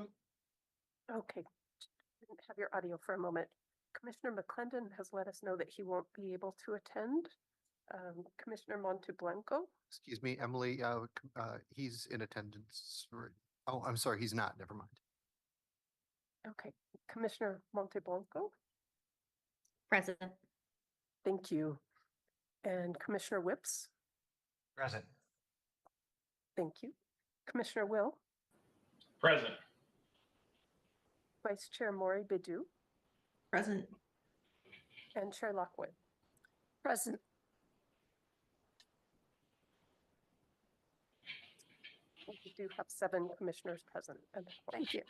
Okay, have your audio for a moment. Commissioner McClendon has let us know that he won't be able to attend. Commissioner Monteblanco. Excuse me, Emily, he's in attendance. Oh, I'm sorry, he's not. Never mind. Okay, Commissioner Monteblanco. Present. Thank you. And Commissioner Whips. Present. Thank you. Commissioner Will. Present. Vice Chair Maury Bidu. Present. And Chair Lockwood. Present. We do have 7 commissioners present. Thank you.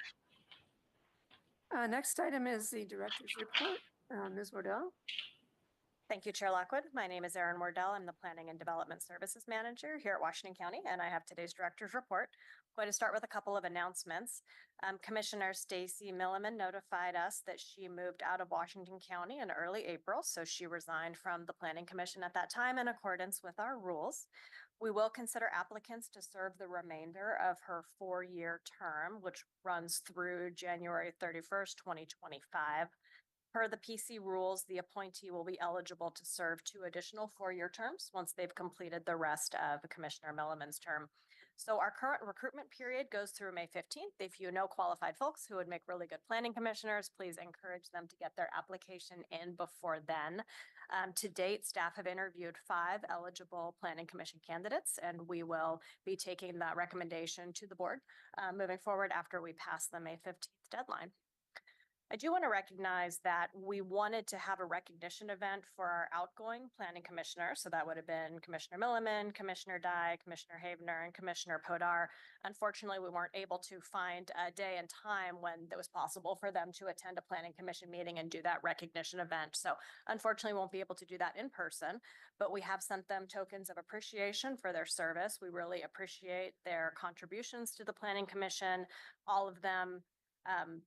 Next item is the director's report. Ms. Wardell. Thank you, Chair Lockwood. My name is Erin Wardell. I'm the Planning and Development Services Manager here at Washington County, and I have today's director's report. I'm going to start with a couple of announcements. Commissioner Stacy Milliman notified us that she moved out of Washington County in early April, so she resigned from the Planning Commission at that time in accordance with our rules. We will consider applicants to serve the remainder of her 4-year term, which runs through January 31st, 2025. Per the PC rules, the appointee will be eligible to serve 2 additional 4-year terms once they've completed the rest of Commissioner Milliman's term. So our current recruitment period goes through May 15th. If you know qualified folks who would make really good planning commissioners, please encourage them to get their application in before then. To date, staff have interviewed 5 eligible planning commission candidates, and we will be taking that recommendation to the board moving forward after we pass the May 15th deadline. I do want to recognize that we wanted to have a recognition event for our outgoing planning commissioner. So that would have been Commissioner Milliman, Commissioner Dye, Commissioner Havener, and Commissioner Podar. Unfortunately, we weren't able to find a day and time when it was possible for them to attend a planning commission meeting and do that recognition event. So unfortunately, we won't be able to do that in person, but we have sent them tokens of appreciation for their service. We really appreciate their contributions to the Planning Commission. All of them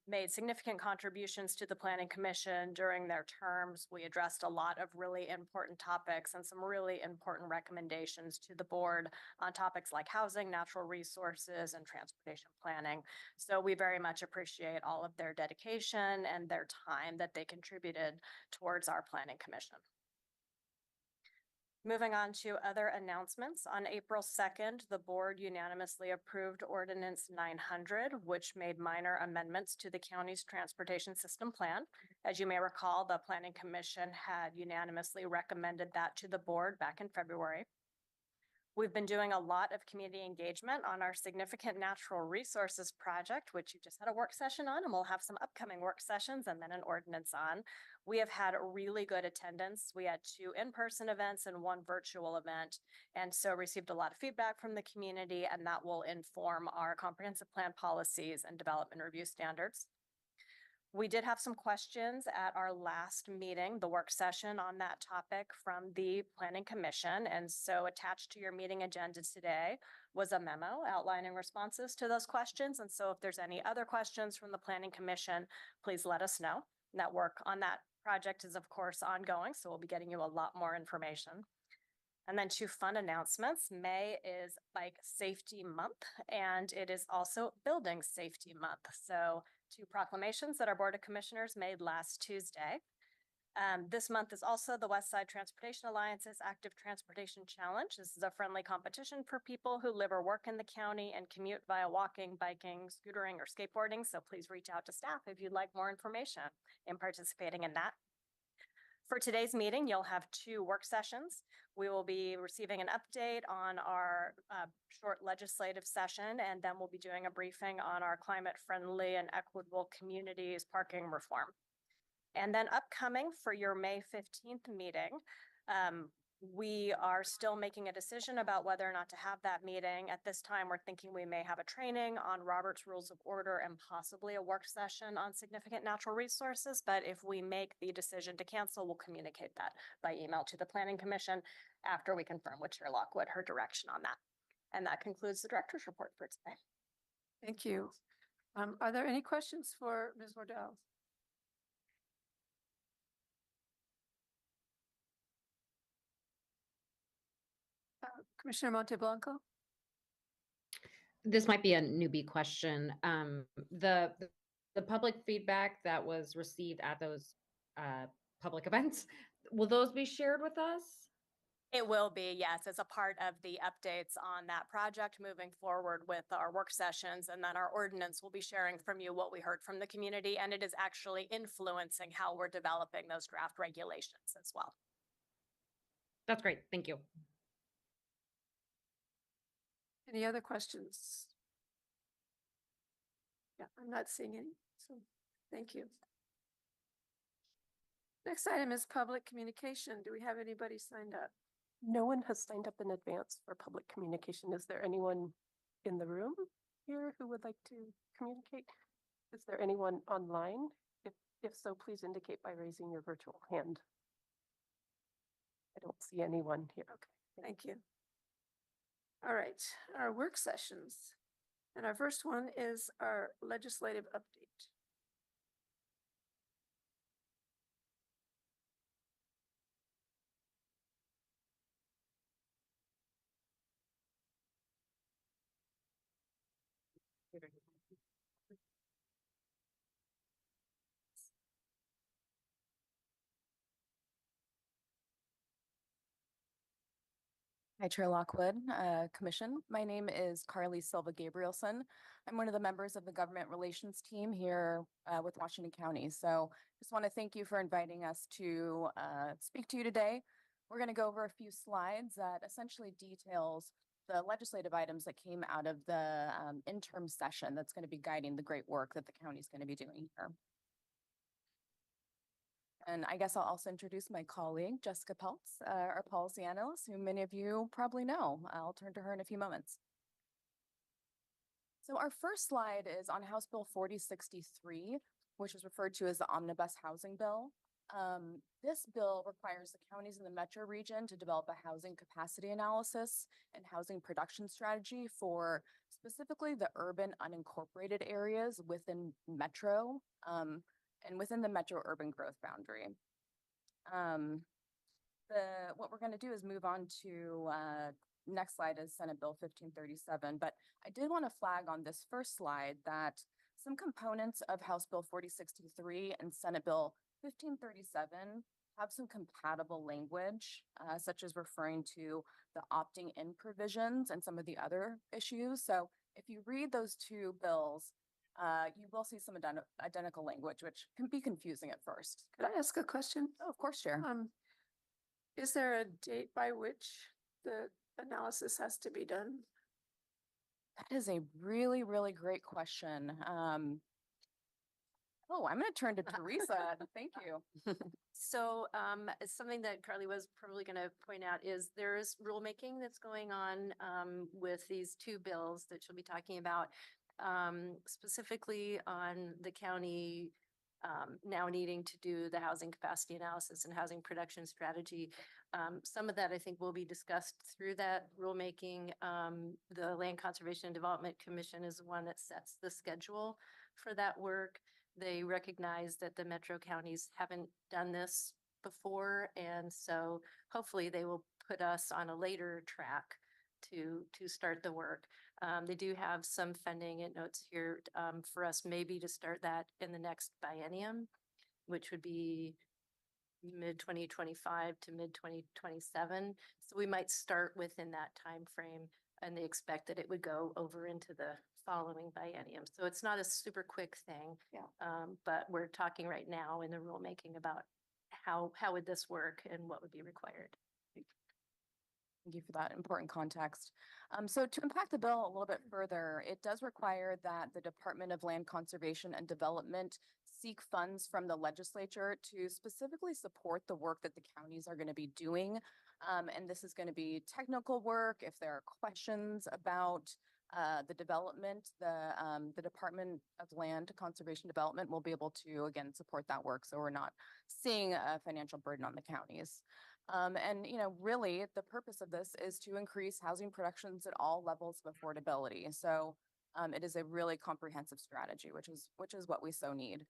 made significant contributions to the Planning Commission during their terms. We addressed a lot of really important topics and some really important recommendations to the board on topics like housing, natural resources, and transportation planning. So we very much appreciate all of their dedication and their time that they contributed towards our Planning Commission. Moving on to other announcements. On April 2nd, the board unanimously approved Ordinance 900, which made minor amendments to the county's transportation system plan. As you may recall, the Planning Commission had unanimously recommended that to the board back in February. We've been doing a lot of community engagement on our significant natural resources project, which you just had a work session on, and we'll have some upcoming work sessions and then an ordinance on. We have had really good attendance. We had 2 in-person events and 1 virtual event, and so received a lot of feedback from the community, and that will inform our comprehensive plan policies and development review standards. We did have some questions at our last meeting, the work session on that topic from the Planning Commission. And so attached to your meeting agenda today was a memo outlining responses to those questions. And so if there's any other questions from the Planning Commission, please let us know. And that work on that project is of course ongoing, so we'll be getting you a lot more information. And then 2 fun announcements. May is Bike Safety Month, and it is also Building Safety Month. So 2 proclamations that our Board of Commissioners made last Tuesday. This month is also the West Side Transportation Alliance's Active Transportation Challenge. This is a friendly competition for people who live or work in the county and commute via walking, biking, scootering, or skateboarding. So please reach out to staff if you'd like more information in participating in that. For today's meeting, you'll have 2 work sessions. We will be receiving an update on our short legislative session, and then we'll be doing a briefing on our climate-friendly and equitable communities parking reform. And then upcoming for your May 15th meeting, we are still making a decision about whether or not to have that meeting. At this time, we're thinking we may have a training on Robert's Rules of Order and possibly a work session on significant natural resources. But if we make the decision to cancel, we'll communicate that by email to the Planning Commission after we confirm with Chair Lockwood her direction on that. And that concludes the director's report for today. Thank you. Are there any questions for Ms. Wardell? Commissioner Monteblanco? This might be a newbie question. The public feedback that was received at those public events, will those be shared with us? It will be, yes, as a part of the updates on that project moving forward with our work sessions. And then our ordinance will be sharing from you what we heard from the community. And it is actually influencing how we're developing those draft regulations as well. That's great. Thank you. Any other questions? Yeah, I'm not seeing any, so thank you. Next item is public communication. Do we have anybody signed up? No one has signed up in advance for public communication. Is there anyone in the room here who would like to communicate? Is there anyone online? If so, please indicate by raising your virtual hand. I don't see anyone here. Okay, Thank you. All right, our work sessions. And our first one is our legislative update. Hi, Chair Lockwood, Commission. My name is Carly Silva Gabrielson. I'm one of the members of the government relations team here with Washington County. So just want to thank you for inviting us to speak to you today. We're going to go over a few slides that essentially details the legislative items that came out of the interim session that's going to be guiding the great work that the county is going to be doing here. And I guess I'll also introduce my colleague, Jessica Peltz, our policy analyst, who many of you probably know. I'll turn to her in a few moments. So our first slide is on House Bill 4063, which is referred to as the Omnibus Housing Bill. This bill requires the counties in the metro region to develop a housing capacity analysis and housing production strategy for specifically the urban unincorporated areas within metro. And within the metro urban growth boundary. What we're going to do is move on to next slide is Senate Bill 1537. But I did want to flag on this first slide that some components of House Bill 4063 and Senate Bill 1537 have some compatible language, such as referring to the opting in provisions and some of the other issues. So if you read those two bills, you will see some identical language, which can be confusing at first. Could I ask a question? Oh, of course, Chair. Is there a date by which the analysis has to be done? That is a really, really great question. I'm going to turn to Teresa. Thank you. So something that Carly was probably going to point out is there is rulemaking that's going on with these two bills that she'll be talking about, specifically on the county now needing to do the housing capacity analysis and housing production strategy. Some of that I think will be discussed through that rulemaking. The Land Conservation and Development Commission is the one that sets the schedule for that work. They recognize that the metro counties haven't done this before, and so hopefully they will put us on a later track to start the work. They do have some funding, it notes here, for us maybe to start that in the next biennium, which would be mid-2025 to mid-2027. So we might start within that time frame, and they expect that it would go over into the following biennium. So it's not a super quick thing. Yeah. But we're talking right now in the rulemaking about how would this work and what would be required. Thank you for that important context. So to unpack the bill a little bit further, it does require that the Department of Land Conservation and Development seek funds from the legislature to specifically support the work that the counties are going to be doing. And this is going to be technical work. If there are questions about the development, the Department of Land Conservation Development will be able to, again, support that work. So we're not seeing a financial burden on the counties. And, really the purpose of this is to increase housing productions at all levels of affordability. So it is a really comprehensive strategy, which is what we so need.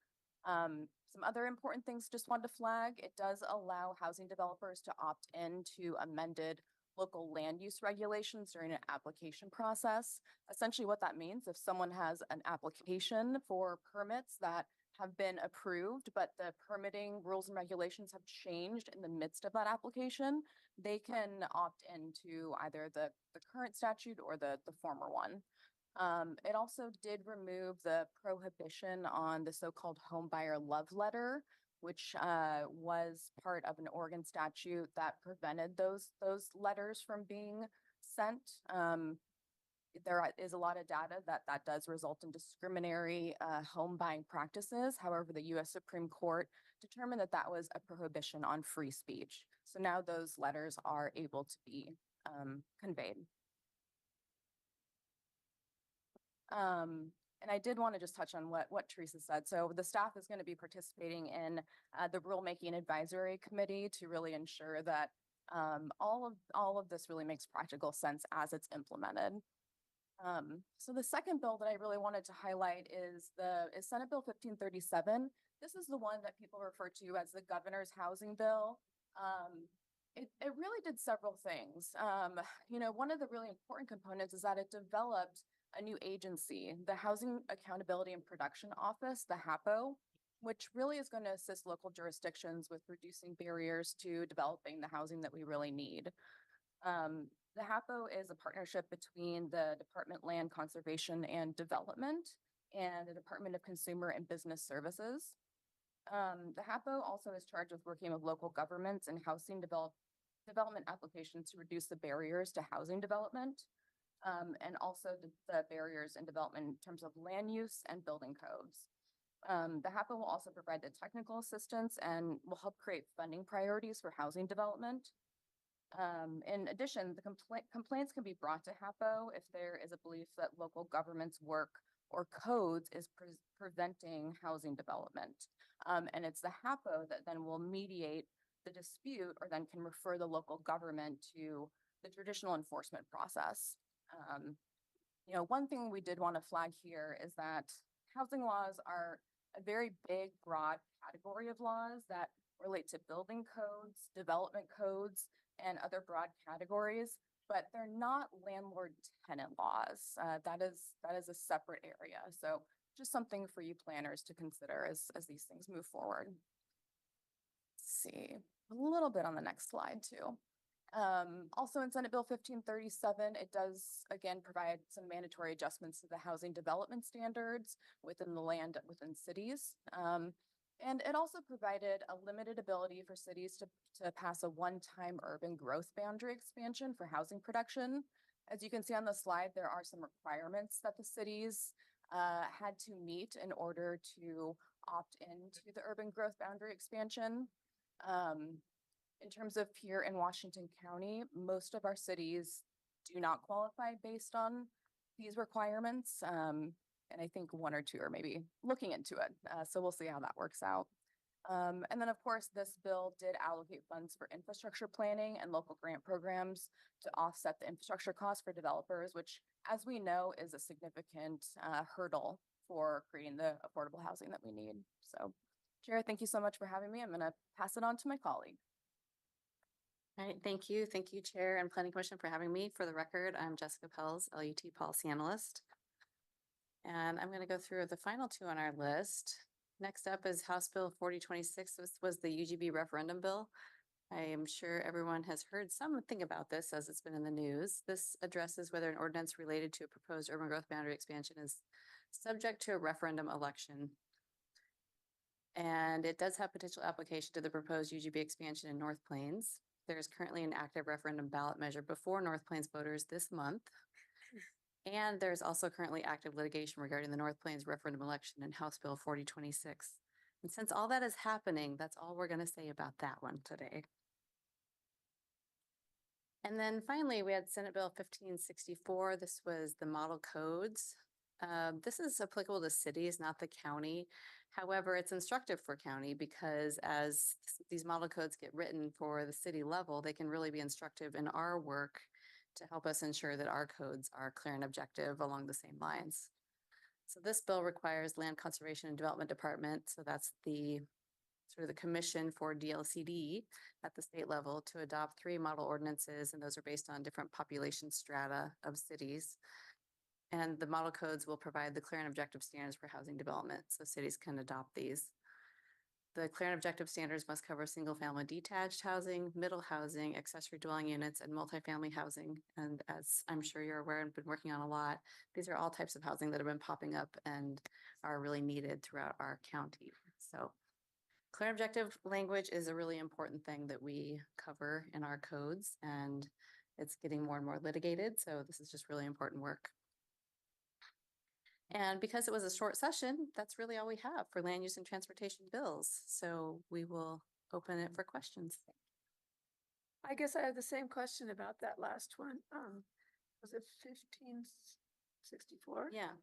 Some other important things just wanted to flag. It does allow housing developers to opt into amended local land use regulations during an application process. Essentially what that means, if someone has an application for permits that have been approved, but the permitting rules and regulations have changed in the midst of that application, they can opt into either the current statute or the former one. It also did remove the prohibition on the so-called home buyer love letter, which was part of an Oregon statute that prevented those letters from being sent. There is a lot of data that does result in discriminatory home buying practices. However, the U.S. Supreme Court determined that that was a prohibition on free speech. So now those letters are able to be conveyed. And I did want to just touch on what Teresa said. So the staff is going to be participating in the rulemaking advisory committee to really ensure that all of this really makes practical sense as it's implemented. So the second bill that I really wanted to highlight is Senate Bill 1537. This is the one that people refer to as the governor's housing bill. It really did several things. One of the really important components is that it developed a new agency, the Housing Accountability and Production Office, the HAPO, which really is going to assist local jurisdictions with reducing barriers to developing the housing that we really need. The HAPO is a partnership between the Department of Land Conservation and Development and the Department of Consumer and Business Services. The HAPO also is charged with working with local governments and housing development applications to reduce the barriers to housing development. And also the barriers in development in terms of land use and building codes. The HAPA will also provide the technical assistance and will help create funding priorities for housing development. In addition, the complaints can be brought to HAPO if there is a belief that local government's work or codes is preventing housing development. And it's the HAPO that then will mediate the dispute or then can refer the local government to the traditional enforcement process. One thing we did want to flag here is that housing laws are a very big, broad category of laws that relate to building codes, development codes, and other broad categories, but they're not landlord-tenant laws. That is a separate area. So just something for you planners to consider as these things move forward. Let's see, a little bit on the next slide too. Also in Senate Bill 1537, it does again provide some mandatory adjustments to the housing development standards within cities. And it also provided a limited ability for cities to pass a one-time urban growth boundary expansion for housing production. As you can see on the slide, there are some requirements that the cities had to meet in order to opt into the urban growth boundary expansion. In terms of here in Washington County, most of our cities do not qualify based on these requirements. And I think one or two are maybe looking into it. So we'll see how that works out. And then of course, this bill did allocate funds for infrastructure planning and local grant programs to offset the infrastructure costs for developers, which as we know is a significant hurdle for creating the affordable housing that we need. So Chair, thank you so much for having me. I'm going to pass it on to my colleague. All right, thank you. Thank you, Chair and Planning Commission for having me. For the record, I'm Jessica Pels, LUT Policy Analyst. And I'm going to go through the final two on our list. Next up is House Bill 4026. This was the UGB referendum bill. I am sure everyone has heard something about this as it's been in the news. This addresses whether an ordinance related to a proposed urban growth boundary expansion is subject to a referendum election. And it does have potential application to the proposed UGB expansion in North Plains. There is currently an active referendum ballot measure before North Plains voters this month. And there's also currently active litigation regarding the North Plains referendum election in House Bill 4026. And since all that is happening, that's all we're going to say about that one today. And then finally, we had Senate Bill 1564. This was the model codes. This is applicable to cities, not the county. However, it's instructive for county because as these model codes get written for the city level, they can really be instructive in our work to help us ensure that our codes are clear and objective along the same lines. So this bill requires Land Conservation and Development Department, so that's the sort of the commission for DLCD at the state level to adopt 3 model ordinances, and those are based on different population strata of cities. And the model codes will provide the clear and objective standards for housing development, so cities can adopt these. The clear and objective standards must cover single-family detached housing, middle housing, accessory dwelling units, and multifamily housing. And as I'm sure you're aware and been working on a lot, these are all types of housing that have been popping up and are really needed throughout our county. So clear and objective language is a really important thing that we cover in our codes, and it's getting more and more litigated. So this is just really important work. And because it was a short session, that's really all we have for land use and transportation bills. So we will open it for questions. I guess I have the same question about that last one. Was it 1564? Yeah,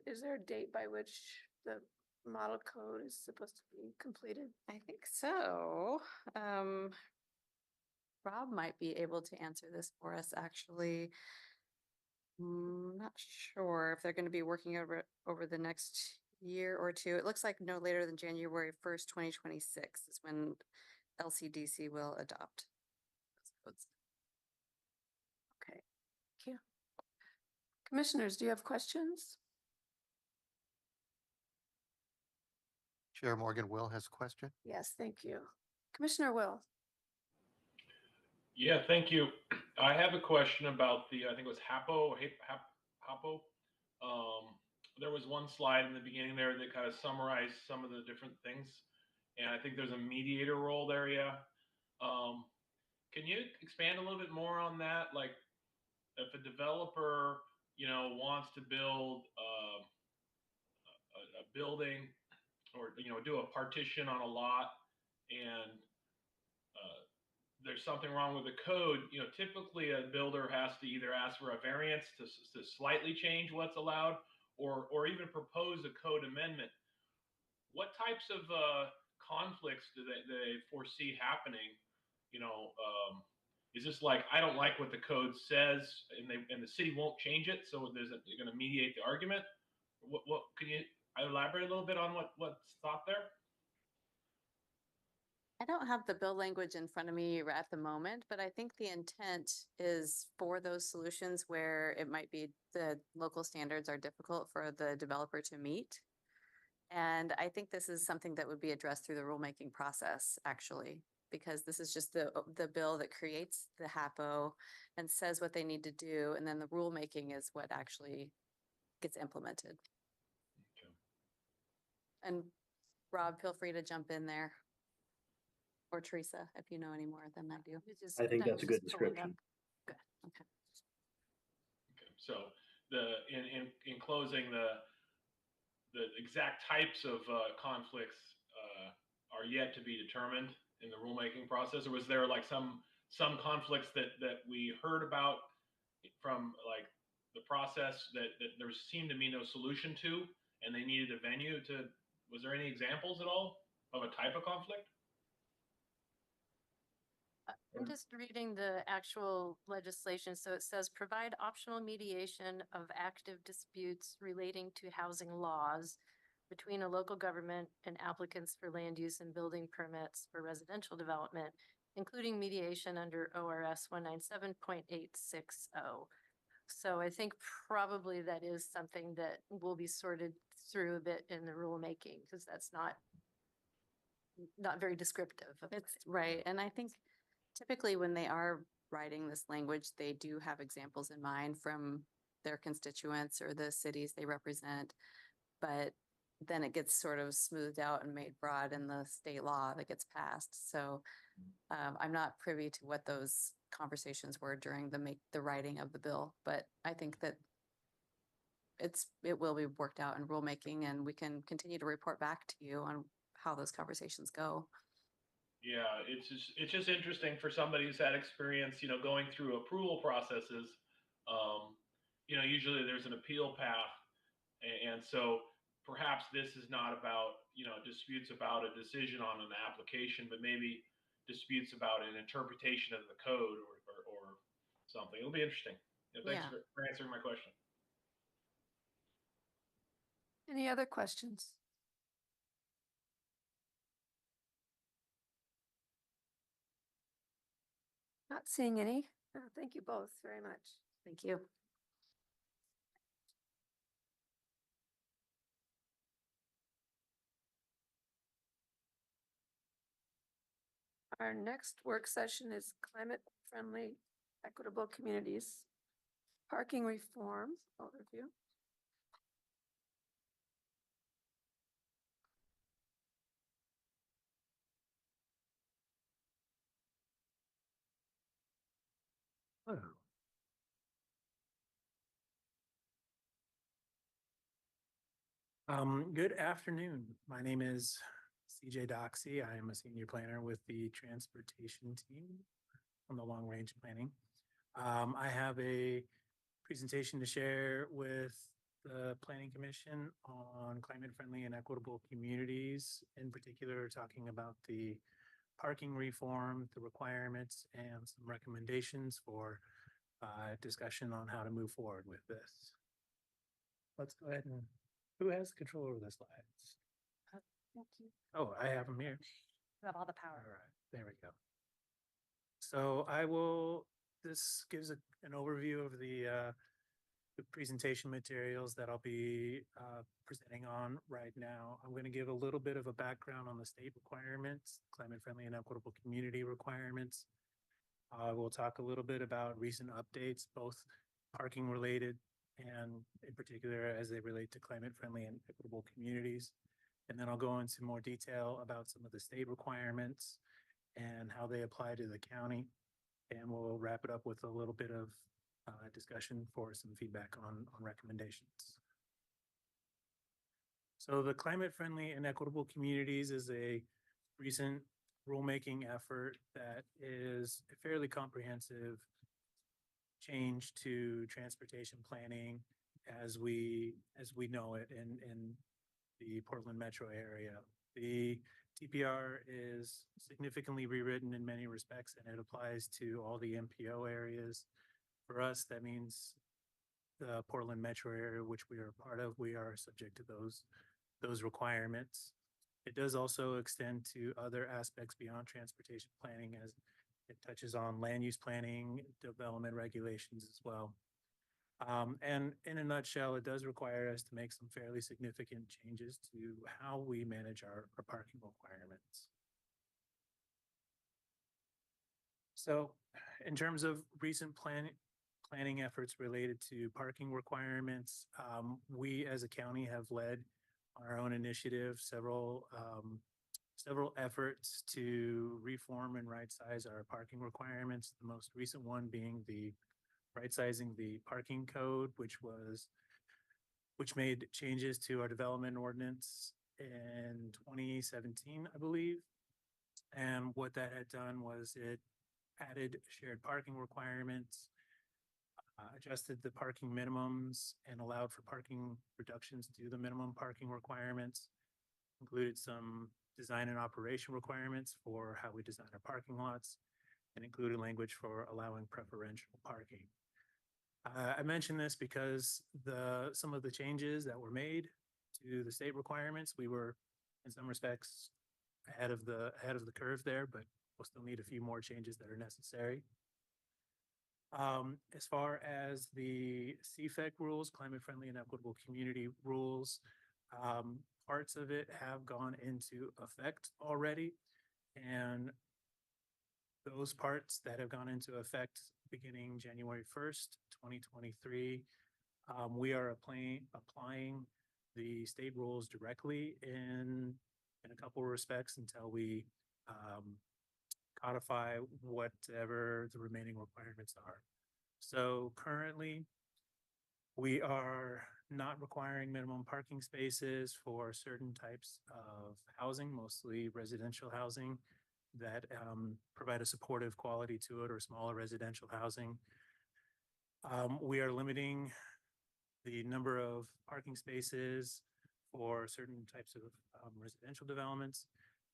Is there a date by which the model code is supposed to be completed? I think so. Rob might be able to answer this for us, actually. Not sure if they're going to be working over the next year or two. It looks like no later than January 1st, 2026 is when LCDC will adopt those codes. Okay, thank you. Commissioners, do you have questions? Chair Morgan Will has a question. Yes, thank you. Commissioner Will. Yeah, thank you. I have a question about the, I think it was HAPO. There was one slide in the beginning there that kind of summarized some of the different things. And I think there's a mediator role there, yeah. Can you expand a little bit more on that? Like if a developer, wants to build a building or, do a partition on a lot and there's something wrong with the code, typically a builder has to either ask for a variance to slightly change what's allowed or even propose a code amendment. What types of conflicts do they foresee happening? Is this like, I don't like what the code says and the city won't change it, so they're going to mediate the argument? What can you elaborate a little bit on what's thought there? I don't have the bill language in front of me at the moment, but I think the intent is for those solutions where it might be the local standards are difficult for the developer to meet. And I think this is something that would be addressed through the rulemaking process, actually, because this is just the bill that creates the HAPO and says what they need to do. And then the rulemaking is what actually gets implemented. Okay. And Rob, feel free to jump in there. Or Teresa, if you know any more than I do. I think that's a good description. Good, okay. Okay. So in closing, the exact types of conflicts are yet to be determined in the rulemaking process, or was there like some conflicts that we heard about from like the process that there seemed to be no solution to, and they needed a venue to? Was there any examples at all of a type of conflict? I'm just reading the actual legislation. So it says provide optional mediation of active disputes relating to housing laws between a local government and applicants for land use and building permits for residential development, including mediation under ORS 197.860. So I think probably that is something that will be sorted through a bit in the rulemaking, because that's not very descriptive. It's right. And I think typically when they are writing this language, they do have examples in mind from their constituents or the cities they represent, but then it gets sort of smoothed out and made broad in the state law that gets passed. So I'm not privy to what those conversations were during the writing of the bill, but I think that it will be worked out in rulemaking, and we can continue to report back to you on how those conversations go. Yeah, it's just interesting for somebody who's had experience, going through approval processes. Usually there's an appeal path, and so perhaps this is not about disputes about a decision on an application, but maybe disputes about an interpretation of the code or something. It'll be interesting. Thanks for answering my question. Any other questions? Not seeing any. Thank you both very much. Thank you. Our next work session is climate-friendly, equitable communities, parking reform overview. Good afternoon. My name is CJ Doxey. I am a senior planner with the transportation team on the long range planning. I have a presentation to share with the Planning Commission on climate friendly and equitable communities, in particular, talking about the parking reform, the requirements, and some recommendations for discussion on how to move forward with this. Let's go ahead and, who has control over the slides? Thank you. Oh, I have them here. You have all the All power. right, there we go. So I will, this gives an overview of the presentation materials that I'll be presenting on right now. I'm going to give a little bit of a background on the state requirements, climate friendly and equitable community requirements. We'll talk a little bit about recent updates, both parking related and in particular as they relate to climate friendly and equitable communities. And then I'll go into more detail about some of the state requirements and how they apply to the county. And we'll wrap it up with a little bit of discussion for some feedback on recommendations. So the climate friendly and equitable communities is a recent rulemaking effort that is a fairly comprehensive change to transportation planning as we know it in the Portland metro area. The TPR is significantly rewritten in many respects, and it applies to all the MPO areas. For us, that means the Portland metro area, which we are a part of, we are subject to those requirements. It does also extend to other aspects beyond transportation planning, as it touches on land use planning, development regulations as well. And in a nutshell, it does require us to make some fairly significant changes to how we manage our parking requirements. So in terms of recent planning efforts related to parking requirements, we as a county have led our own initiative, several efforts to reform and right size our parking requirements. The most recent one being the right sizing the parking code, which made changes to our development ordinance in 2017, I believe. And what that had done was it added shared parking requirements, adjusted the parking minimums, and allowed for parking reductions to the minimum parking requirements, included some design and operation requirements for how we design our parking lots, and included language for allowing preferential parking. I mention this because some of the changes that were made to the state requirements, we were in some respects ahead of the curve there, but we'll still need a few more changes that are necessary. As far as the CFEC rules, climate friendly and equitable community rules, parts of it have gone into effect already. And those parts that have gone into effect beginning January 1st, 2023, we are applying the state rules directly in a couple of respects until we codify whatever the remaining requirements are. So currently, we are not requiring minimum parking spaces for certain types of housing, mostly residential housing that provide a supportive quality to it, or smaller residential housing. We are limiting the number of parking spaces for certain types of residential developments,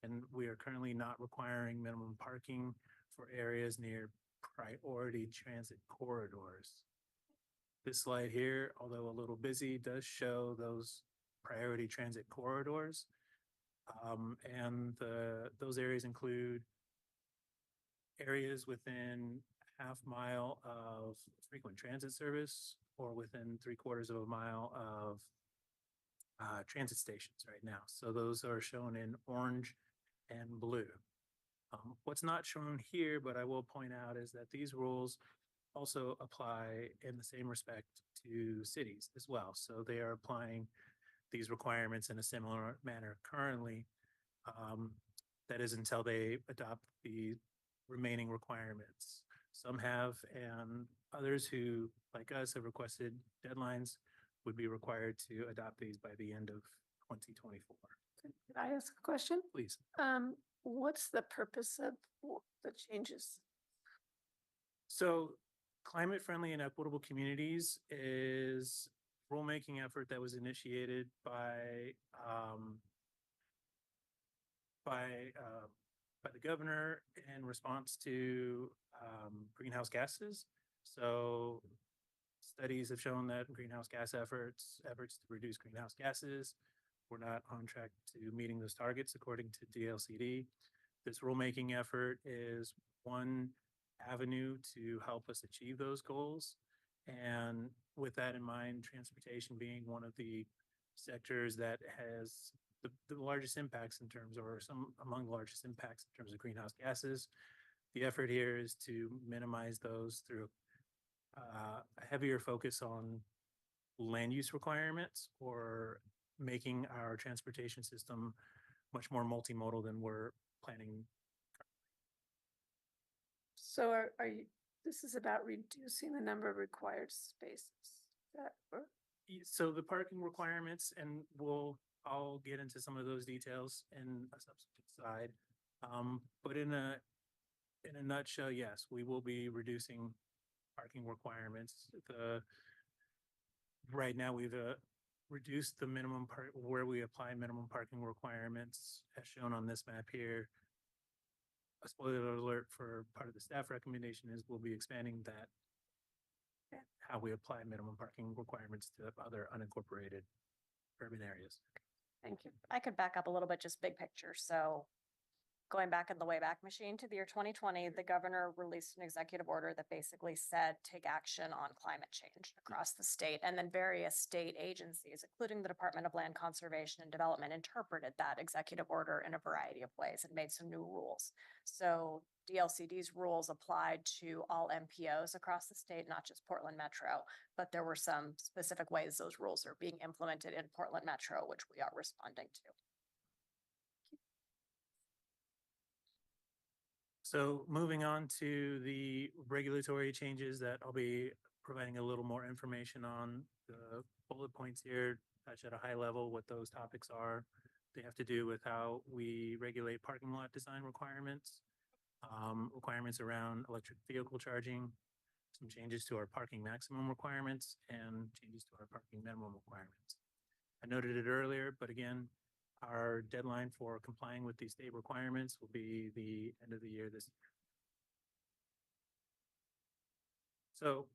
and we are currently not requiring minimum parking for areas near priority transit corridors. This slide here, although a little busy, does show those priority transit corridors. And those areas include areas within half mile of frequent transit service or within 3/4 of a mile of transit stations right now. So those are shown in orange and blue. What's not shown here, but I will point out, is that these rules also apply in the same respect to cities as well. So they are applying these requirements in a similar manner currently. That is until they adopt the remaining requirements. Some have, and others who, like us, have requested deadlines would be required to adopt these by the end of 2024. Could I ask a question? Please. What's the purpose of the changes? So climate-friendly and equitable communities is rulemaking effort that was initiated by the governor in response to greenhouse gases. So studies have shown that greenhouse gas efforts to reduce greenhouse gases, we're not on track to meeting those targets according to DLCD. This rulemaking effort is one avenue to help us achieve those goals. And with that in mind, transportation being one of the sectors that has the largest impacts in terms, or some among the largest impacts in terms of greenhouse gases. The effort here is to minimize those through a heavier focus on land use requirements, or making our transportation system much more multimodal than we're planning. So are you, this is about reducing the number of required spaces? So the parking requirements, and I'll get into some of those details in a subsequent slide. But in a nutshell, yes, we will be reducing parking requirements. Right now we've reduced the minimum where we apply minimum parking requirements, as shown on this map here. A spoiler alert for part of the staff recommendation is we'll be expanding that, how we apply minimum parking requirements to other unincorporated urban areas. Thank you. I could back up a little bit, just big picture. So going back in the Wayback Machine to the year 2020, the governor released an executive order that basically said, take action on climate change across the state. And then various state agencies, including the Department of Land Conservation and Development, interpreted that executive order in a variety of ways and made some new rules. So DLCD's rules applied to all MPOs across the state, not just Portland Metro, but there were some specific ways those rules are being implemented in Portland Metro, which we are responding to. So moving on to the regulatory changes that I'll be providing a little more information on. The bullet points here touch at a high level what those topics are. They have to do with how we regulate parking lot design requirements, requirements around electric vehicle charging, some changes to our parking maximum requirements, and changes to our parking minimum requirements. I noted it earlier, but again, our deadline for complying with these state requirements will be the end of the year this year. So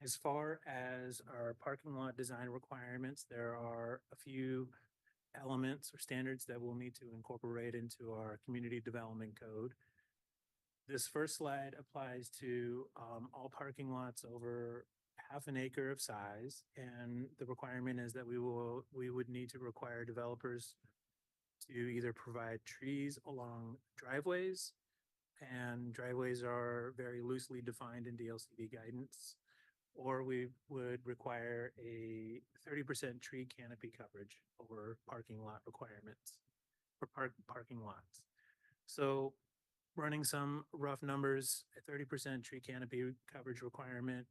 as far as our parking lot design requirements, there are a few elements or standards that we'll need to incorporate into our community development code. This first slide applies to all parking lots over half an acre of size, and the requirement is that we would need to require developers to either provide trees along driveways, and driveways are very loosely defined in DLCD guidance, or we would require a 30% tree canopy coverage over parking lot requirements for parking lots. So running some rough numbers, a 30% tree canopy coverage requirement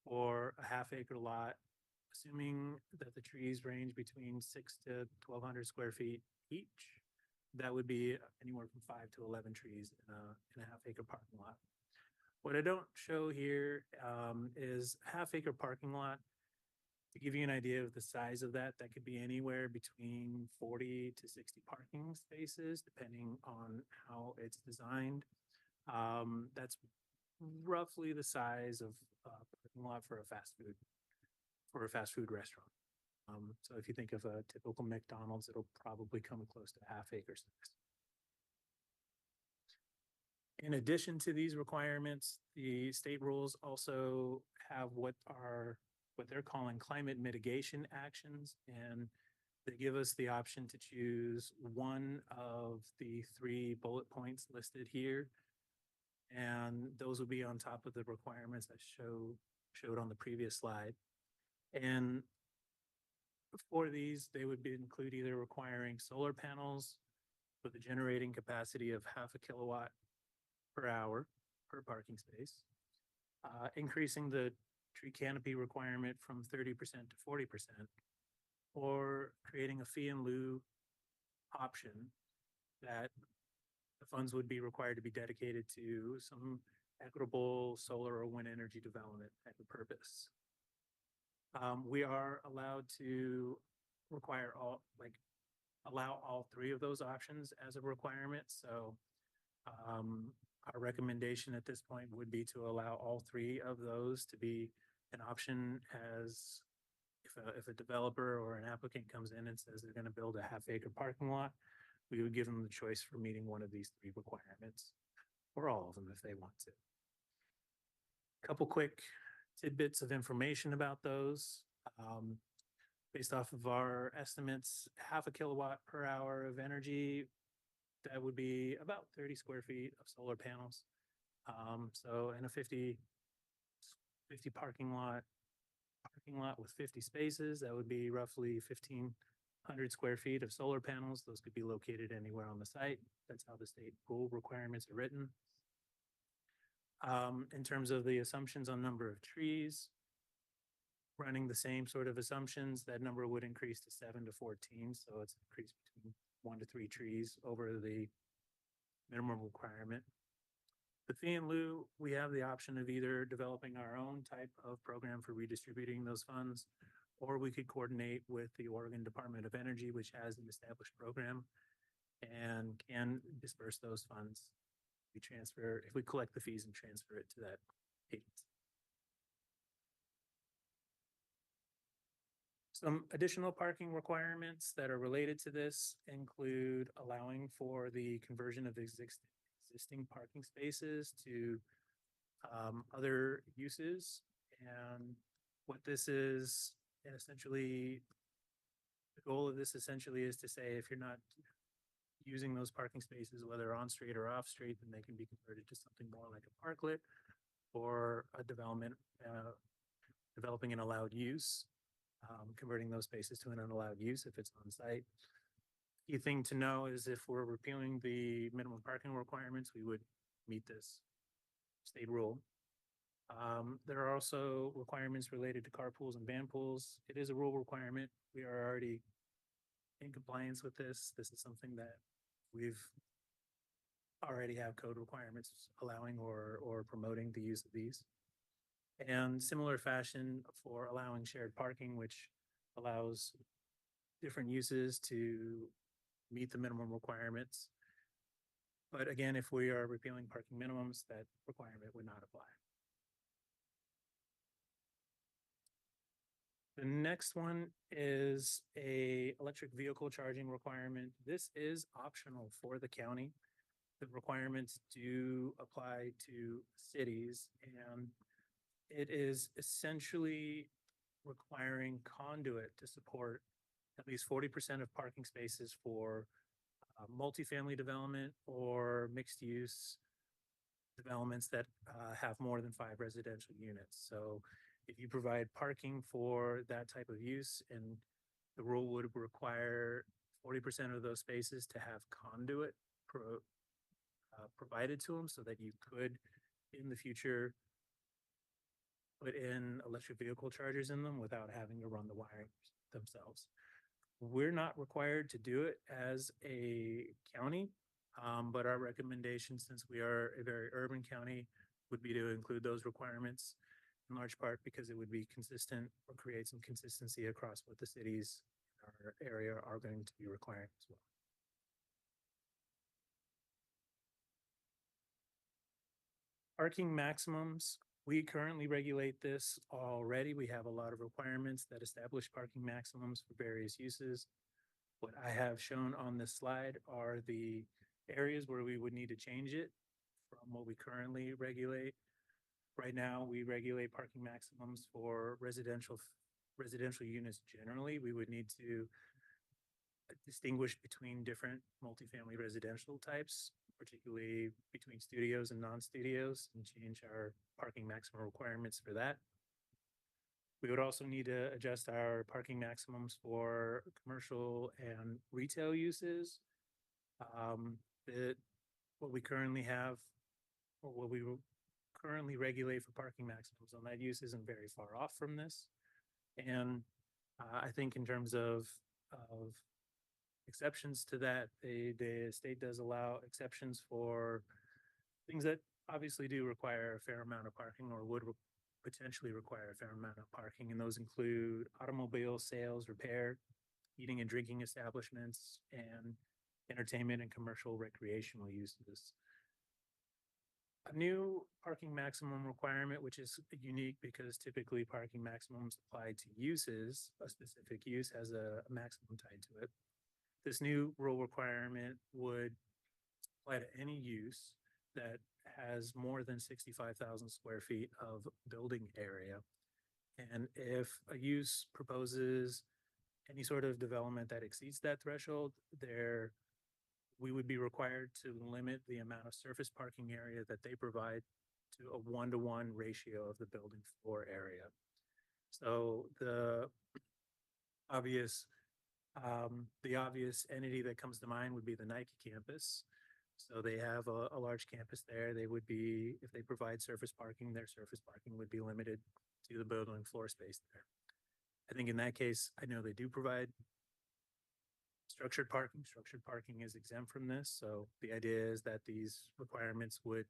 or a half acre lot, assuming that the trees range between 6 to 1,200 square feet each, that would be anywhere from 5 to 11 trees in a half acre parking lot. What I don't show here is a half acre parking lot. To give you an idea of the size of that, that could be anywhere between 40 to 60 parking spaces, depending on how it's designed. That's roughly the size of a parking lot for a fast food restaurant. So if you think of a typical McDonald's, it'll probably come close to half acre size. In addition to these requirements, the state rules also have what they're calling climate mitigation actions. And they give us the option to choose one of the 3 bullet points listed here. And those will be on top of the requirements I showed on the previous slide. And for these, they would include either requiring solar panels with a generating capacity of 0.5 kilowatt per hour per parking space, increasing the tree canopy requirement from 30% to 40%, or creating a fee in lieu option that the funds would be required to be dedicated to some equitable solar or wind energy development type of purpose. We are allowed to allow all 3 of those options as a requirement. So our recommendation at this point would be to allow all 3 of those to be an option, as if a developer or an applicant comes in and says they're going to build a 0.5 acre parking lot, we would give them the choice for meeting one of these 3 requirements, or all of them if they want to. A couple quick tidbits of information about those. Based off of our estimates, 0.5 kilowatt per hour of energy, that would be about 30 square feet of solar panels. So in a 50 parking lot with 50 spaces, that would be roughly 1,500 square feet of solar panels. Those could be located anywhere on the site. That's how the state rule requirements are written. In terms of the assumptions on number of trees, running the same sort of assumptions, that number would increase to 7 to 14. So it's increased between 1 to 3 trees over the minimum requirement. The fee in lieu, we have the option of either developing our own type of program for redistributing those funds, or we could coordinate with the Oregon Department of Energy, which has an established program and can disperse those funds. If we collect the fees and transfer it to that agency. Some additional parking requirements that are related to this include allowing for the conversion of existing parking spaces to other uses. And what this is, and essentially, the goal of this essentially is to say, if you're not using those parking spaces, whether on street or off street, then they can be converted to something more like a parklet or a developing an allowed use, converting those spaces to an unallowed use if it's on site. Key thing to know is if we're repealing the minimum parking requirements, we would meet this state rule. There are also requirements related to carpools and van pools. It is a rule requirement. We are already in compliance with this. This is something that we've already have code requirements allowing or promoting the use of these. And similar fashion for allowing shared parking, which allows different uses to meet the minimum requirements. But again, if we are repealing parking minimums, that requirement would not apply. The next one is a electric vehicle charging requirement. This is optional for the county. The requirements do apply to cities, and it is essentially requiring conduit to support at least 40% of parking spaces for multifamily development or mixed use developments that have more than 5 residential units. So if you provide parking for that type of use, and the rule would require 40% of those spaces to have conduit provided to them, so that you could in the future put in electric vehicle chargers in them without having to run the wiring themselves. We're not required to do it as a county, but our recommendation, since we are a very urban county, would be to include those requirements, in large part because it would be consistent or create some consistency across what the cities in our area are going to be requiring as well. Parking maximums. We currently regulate this already. We have a lot of requirements that establish parking maximums for various uses. What I have shown on this slide are the areas where we would need to change it from what we currently regulate. Right now, we regulate parking maximums for residential units generally. We would need to distinguish between different multifamily residential types, particularly between studios and non-studios, and change our parking maximum requirements for that. We would also need to adjust our parking maximums for commercial and retail uses. What we currently have, or what we currently regulate for parking maximums on that use isn't very far off from this. And I think in terms of exceptions to that, the state does allow exceptions for things that obviously do require a fair amount of parking or would potentially require a fair amount of parking. And those include automobile sales, repair, eating and drinking establishments, and entertainment and commercial recreational uses. A new parking maximum requirement, which is unique because typically parking maximums apply to uses, a specific use has a maximum tied to it. This new rule requirement would apply to any use that has more than 65,000 square feet of building area. And if a use proposes any sort of development that exceeds that threshold, we would be required to limit the amount of surface parking area that they provide to a 1-to-1 ratio of the building floor area. So the obvious entity that comes to mind would be the Nike campus. So they have a large campus there. They would be, if they provide surface parking, their surface parking would be limited to the building floor space there. I think in that case, I know they do provide structured parking. Structured parking is exempt from this. So the idea is that these requirements would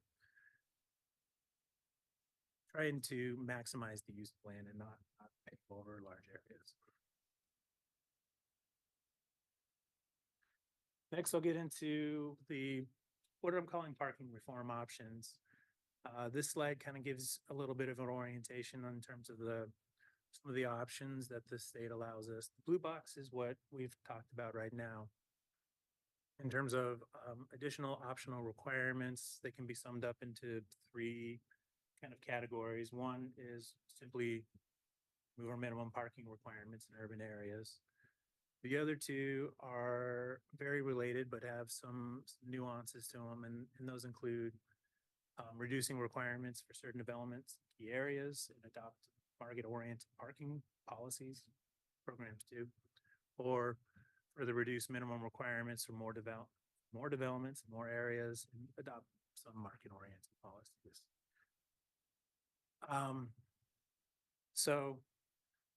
try to maximize the use of land and not take over large areas. Next, I'll get into what I'm calling parking reform options. This slide kind of gives a little bit of an orientation in terms of some of the options that the state allows us. The blue box is what we've talked about right now. In terms of additional optional requirements, they can be summed up into 3 kind of categories. One is simply mover minimum parking requirements in urban areas. The other 2 are very related, but have some nuances to them, and those include reducing requirements for certain developments, key areas, and adopt market-oriented parking policies, programs too, or further reduce minimum requirements for more developments, more areas, and adopt some market-oriented policies. So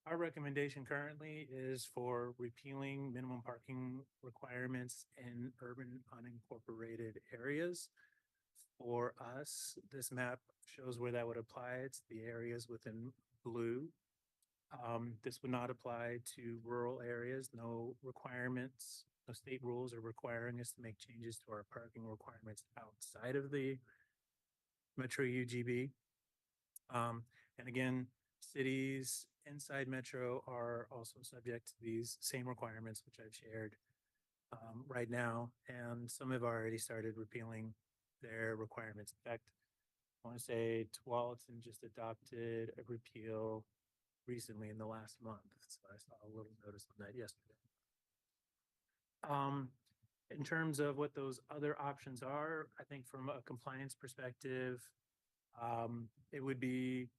our recommendation currently is for repealing minimum parking requirements in urban unincorporated areas. For us, this map shows where that would apply. It's the areas within blue. This would not apply to rural areas. No requirements, no state rules are requiring us to make changes to our parking requirements outside of the Metro UGB. And again, cities inside Metro are also subject to these same requirements, which I've shared right now. And some have already started repealing their requirements. In fact, I want to say Tualatin just adopted a repeal recently in the last month. So I saw a little notice on that yesterday. In terms of what those other options are, I think from a compliance perspective, it would be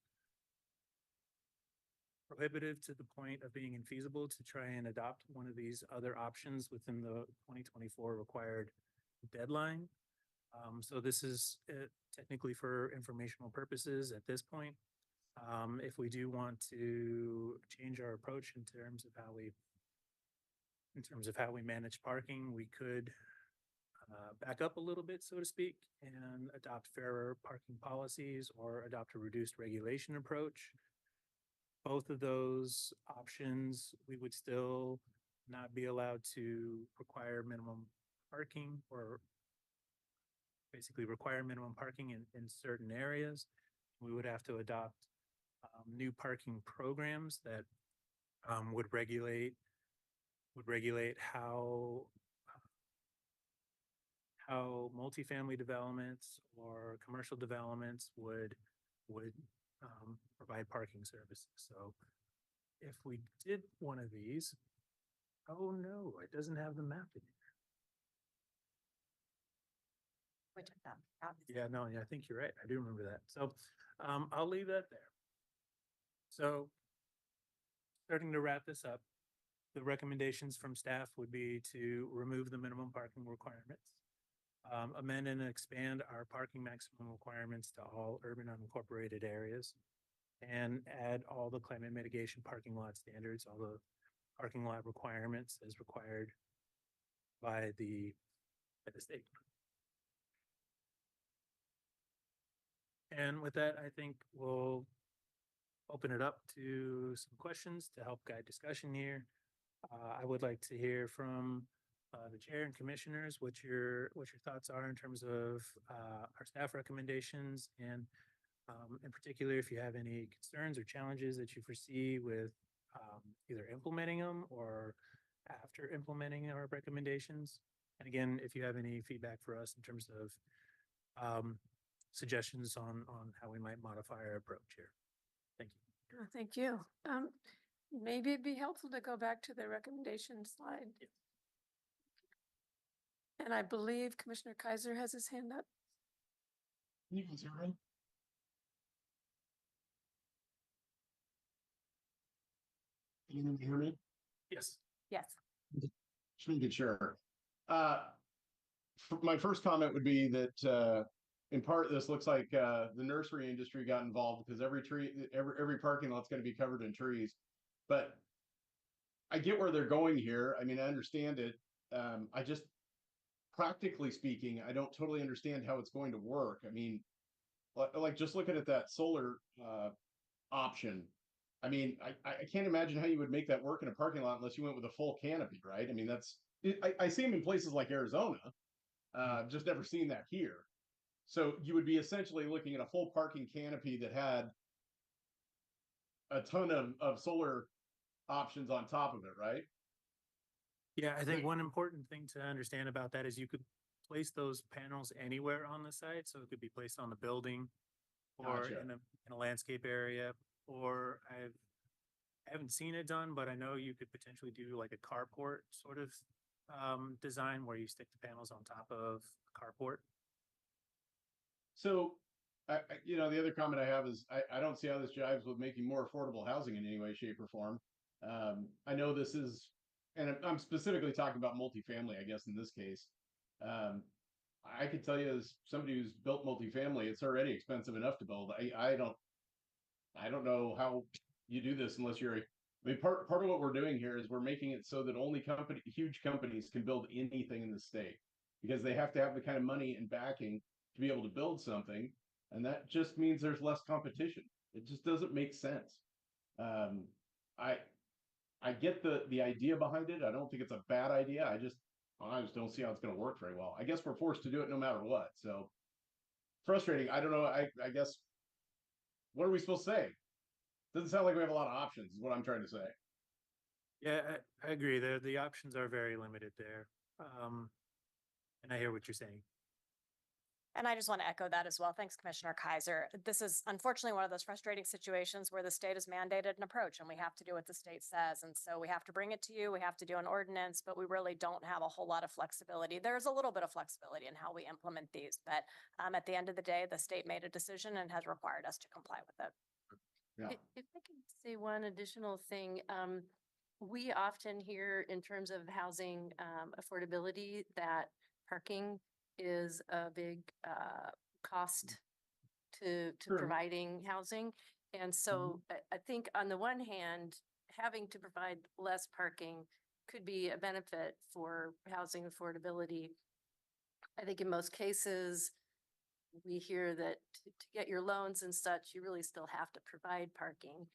prohibitive to the point of being infeasible to try and adopt one of these other options within the 2024 required deadline. So this is technically for informational purposes at this point. If we do want to change our approach in terms of how we manage parking, we could back up a little bit, so to speak, and adopt fairer parking policies or adopt a reduced regulation approach. Both of those options, we would still not be allowed to require minimum parking or basically require minimum parking in certain areas. We would have to adopt new parking programs that would regulate how how multifamily developments or commercial developments would provide parking services. So if we did one of these, oh no, it doesn't have the map in We took that out. it. Yeah, no, yeah, I think you're right. I do remember that. So I'll leave that there. So starting to wrap this up, the recommendations from staff would be to remove the minimum parking requirements, amend and expand our parking maximum requirements to all urban unincorporated areas, and add all the climate mitigation parking lot standards, all the parking lot requirements as required by the state. And with that, I think we'll open it up to some questions to help guide discussion here. I would like to hear from the chair and commissioners what your thoughts are in terms of our staff recommendations, and in particular, if you have any concerns or challenges that you foresee with either implementing them or after implementing our recommendations. And again, if you have any feedback for us in terms of suggestions on how we might modify our approach here. Thank you. Thank you. Maybe it'd be helpful to go back to the recommendation slide. And I believe Commissioner Kaiser has his hand up. Can you guys hear me? Can you hear me? Yes. Yes. Just making sure. My first comment would be that in part, this looks like the nursery industry got involved because every parking lot's going to be covered in trees. But I get where they're going here. I mean, I understand it. I just, practically speaking, I don't totally understand how it's going to work. I mean, like just looking at that solar option. I mean, I can't imagine how you would make that work in a parking lot unless you went with a full canopy, right? I mean, I see them in places like Arizona. Just never seen that here. So you would be essentially looking at a full parking canopy that had a ton of solar options on top of it, right? Yeah, I think one important thing to understand about that is you could place those panels anywhere on the site. So it could be placed on the building or Gotcha. in a landscape area, or I haven't seen it done, but I know you could potentially do like a carport sort of design where you stick the panels on top of a carport. So, the other comment I have is I don't see how this jives with making more affordable housing in any way, shape, or form. I know this is, and I'm specifically talking about multifamily, I guess, in this case. I could tell you as somebody who's built multifamily, it's already expensive enough to build. I don't know how you do this unless you're I mean, part of what we're doing here is we're making it so that only huge companies can build anything in the state because they have to have the kind of money and backing to be able to build something. And that just means there's less competition. It just doesn't make sense. I get the idea behind it. I don't think it's a bad idea. I just don't see how it's going to work very well. I guess we're forced to do it no matter what. So frustrating. I don't know. I guess, what are we supposed to say? Doesn't sound like we have a lot of options is what I'm trying to say. Yeah, I agree. The options are very limited there. And I hear what you're saying. And I just want to echo that as well. Thanks, Commissioner Kaiser. This is unfortunately one of those frustrating situations where the state has mandated an approach and we have to do what the state says. And so we have to bring it to you. We have to do an ordinance, but we really don't have a whole lot of flexibility. There's a little bit of flexibility in how we implement these, but at the end of the day, the state made a decision and has required us to comply with it. Yeah. If I can say one additional thing, we often hear in terms of housing affordability that parking is a big cost to Sure. providing housing. And so I think on the one hand, having to provide less parking could be a benefit for housing affordability. I think in most cases, we hear that to get your loans and such, you really still have to provide parking.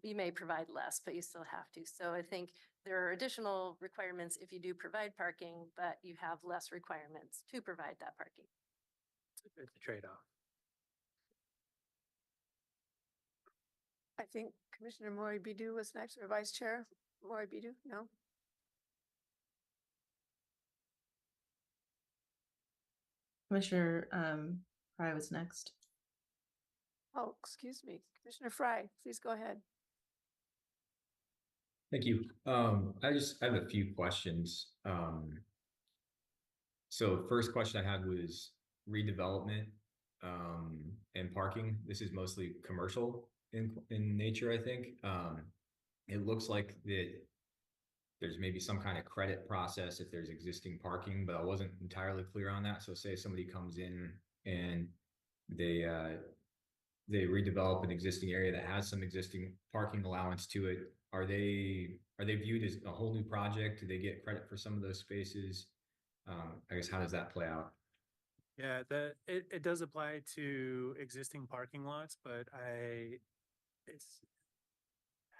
You may provide less, but you still have to. So I think there are additional requirements if you do provide parking, but you have less requirements to provide that parking. It's a trade-off. I think Commissioner Mori Bidu was next, or Vice Chair Mori Bidu, no? Commissioner Fry was next. Oh, excuse me, Commissioner Fry, please go ahead. Thank you. I have a few questions. So first question I had was redevelopment and parking. This is mostly commercial in nature, I think. It looks like that there's maybe some kind of credit process if there's existing parking, but I wasn't entirely clear on that. So say somebody comes in and they redevelop an existing area that has some existing parking allowance to it. Are they viewed as a whole new project? Do they get credit for some of those spaces? I guess how does that play out? Yeah, it does apply to existing parking lots, but it's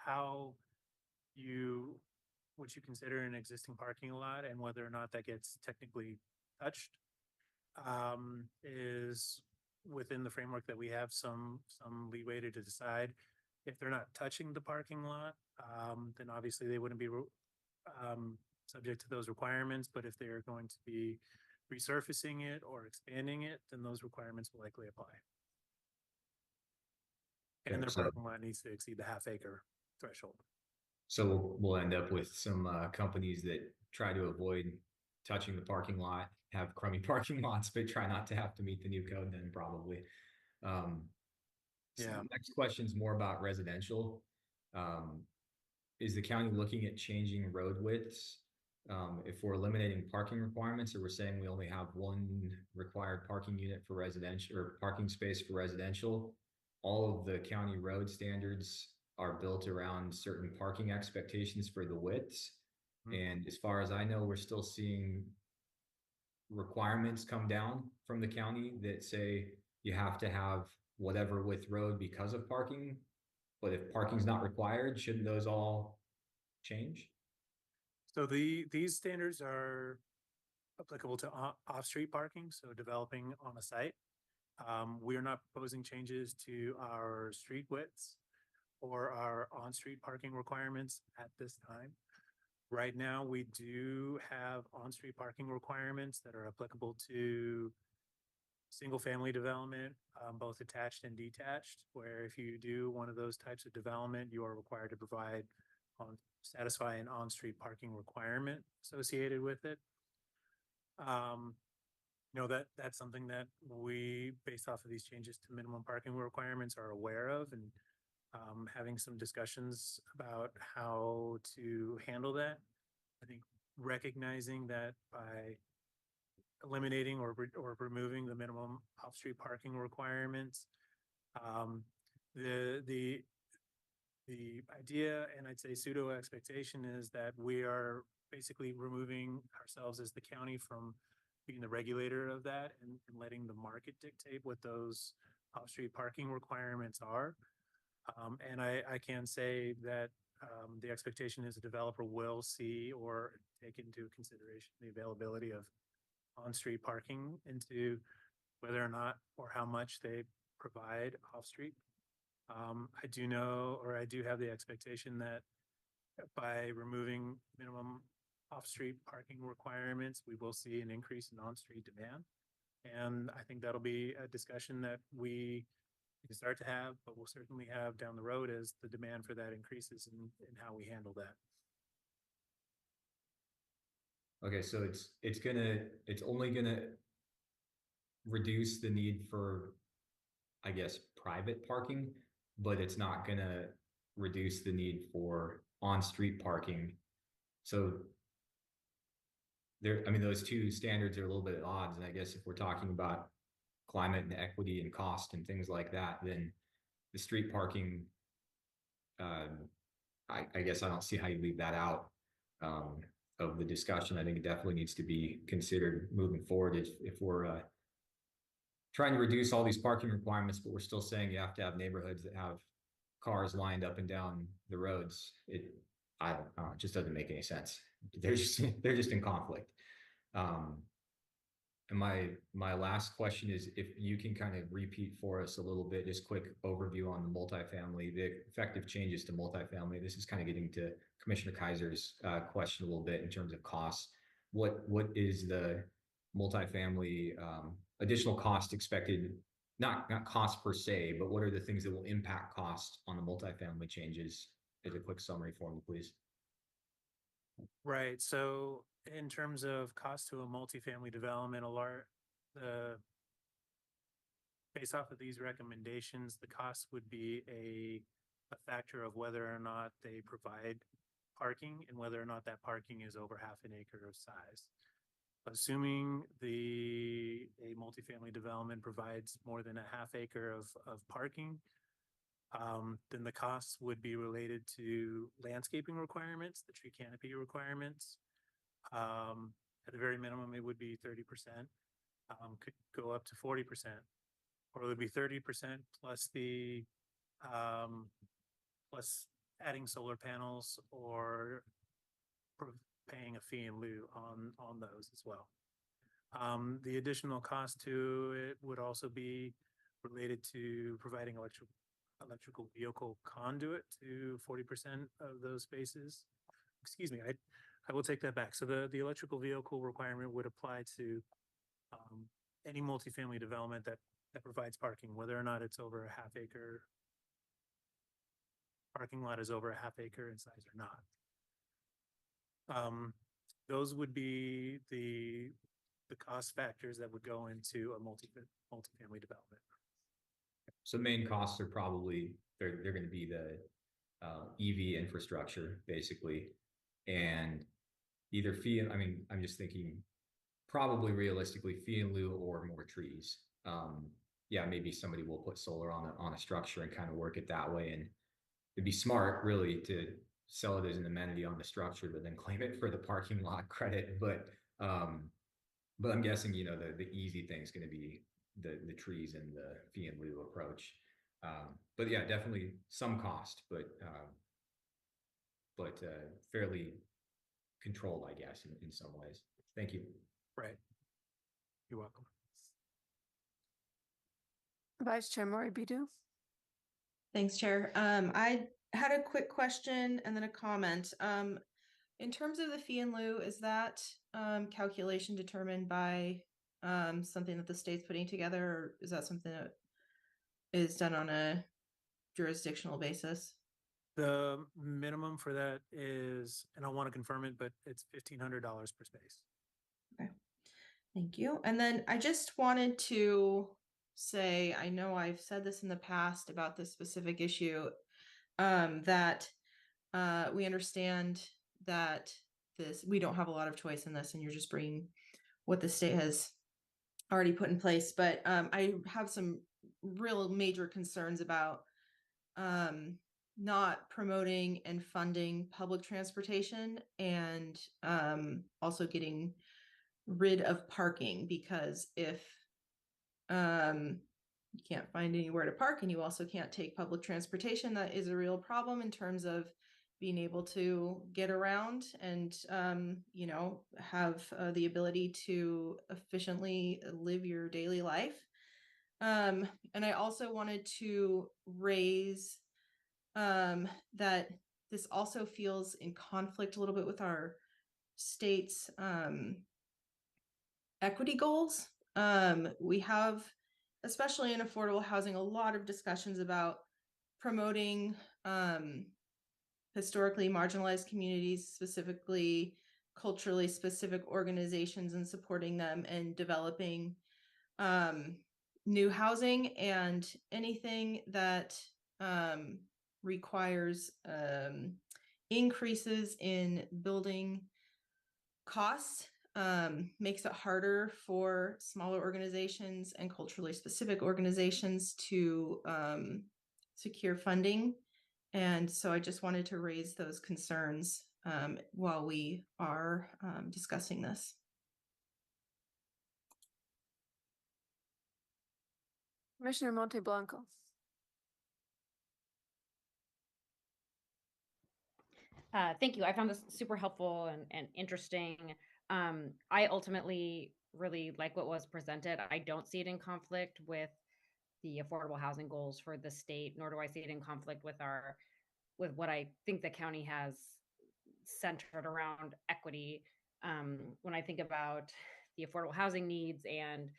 how what you consider an existing parking lot and whether or not that gets technically touched is within the framework that we have some leeway to decide. If they're not touching the parking lot, then obviously they wouldn't be subject to those requirements. But if they're going to be resurfacing it or expanding it, then those requirements will likely apply. And their parking lot needs to exceed the half-acre threshold. So we'll end up with some companies that try to avoid touching the parking lot, have crummy parking lots, but try not to have to meet the new code then probably. So the next question is more about residential. Is the county looking at changing road widths? If we're eliminating parking requirements, or we're saying we only have one required parking unit for residential or parking space for residential, all of the county road standards are built around certain parking expectations for the widths. And as far as I know, we're still seeing requirements come down from the county that say you have to have whatever width road because of parking. But if parking's not required, shouldn't those all change? So these standards are applicable to off-street parking, so developing on a site. We are not proposing changes to our street widths or our on-street parking requirements at this time. Right now, we do have on-street parking requirements that are applicable to single-family development, both attached and detached, where if you do one of those types of development, you are required to satisfy an on-street parking requirement associated with it. That's something that we, based off of these changes to minimum parking requirements, are aware of, and having some discussions about how to handle that. I think recognizing that by eliminating or removing the minimum off-street parking requirements, the idea, and I'd say pseudo expectation, is that we are basically removing ourselves as the county from being the regulator of that and letting the market dictate what those off-street parking requirements are. And I can say that the expectation is a developer will see or take into consideration the availability of on-street parking into whether or not or how much they provide off-street. I do know, or I do have the expectation that by removing minimum off-street parking requirements, we will see an increase in on-street demand. And I think that'll be a discussion that we can start to have, but we'll certainly have down the road as the demand for that increases and how we handle that. Okay, so it's only gonna reduce the need for, I guess, private parking, but it's not gonna reduce the need for on-street parking. So those two standards are a little bit at odds. And I guess if we're talking about climate and equity and cost and things like that, then the street parking, I guess I don't see how you leave that out of the discussion. I think it definitely needs to be considered moving forward if we're trying to reduce all these parking requirements, but we're still saying you have to have neighborhoods that have cars lined up and down the roads. It just doesn't make any sense. They're just in conflict. And my last question is if you can kind of repeat for us a little bit, just quick overview on the multifamily, the effective changes to multifamily. This is kind of getting to Commissioner Kaiser's question a little bit in terms of costs. What is the multifamily additional cost expected, not cost per se, but what are the things that will impact cost on the multifamily changes? As a quick summary for me, please. Right, so in terms of cost to a multifamily development, based off of these recommendations, the cost would be a factor of whether or not they provide parking and whether or not that parking is over half an acre of size. Assuming a multifamily development provides more than a half acre of parking, then the costs would be related to landscaping requirements, the tree canopy requirements. At the very minimum, it would be 30%, could go up to 40%, or it would be 30% plus plus adding solar panels or paying a fee in lieu on those as well. The additional cost to it would also be related to providing electrical vehicle conduit to 40% of those spaces. Excuse me, I will take that back. So the electrical vehicle requirement would apply to any multifamily development that provides parking, whether or not it's over a half acre, parking lot is over a half acre in size or not. Those would be the cost factors that would go into a multifamily development. So main costs are probably, they're going to be the EV infrastructure, basically, and either fee, I mean, I'm just thinking probably realistically fee in lieu or more trees. Yeah, maybe somebody will put solar on a structure and kind of work it that way. And it'd be smart really to sell it as an amenity on the structure, but then claim it for the parking lot credit. But I'm guessing, you know, the easy thing is going to be the trees and the fee in lieu approach. But yeah, definitely some cost, but fairly controlled, I guess, in some ways. Thank you. Right. You're welcome. Vice Chair Mori Bidu. Thanks, Chair. I had a quick question and then a comment. In terms of the fee in lieu, is that calculation determined by something that the state's putting together, or is that something that is done on a jurisdictional basis? The minimum for that is, and I want to confirm it, but it's $1,500 per space. Okay, thank you. And then I just wanted to say, I know I've said this in the past about this specific issue, that we understand that we don't have a lot of choice in this, and you're just bringing what the state has already put in place. But I have some real major concerns about not promoting and funding public transportation, and also getting rid of parking, because if you can't find anywhere to park and you also can't take public transportation, that is a real problem in terms of being able to get around and you know, have the ability to efficiently live your daily life. And I also wanted to raise that this also feels in conflict a little bit with our state's equity goals. We have, especially in affordable housing, a lot of discussions about promoting historically marginalized communities, specifically culturally specific organizations, and supporting them and developing new housing, and anything that requires increases in building costs makes it harder for smaller organizations and culturally specific organizations to secure funding. And so I just wanted to raise those concerns while we are discussing this. Commissioner Monteblanco. Thank you. I found this super helpful and interesting. I ultimately really like what was presented. I don't see it in conflict with the affordable housing goals for the state, nor do I see it in conflict with what I think the county has centered around equity. When I think about the affordable housing needs and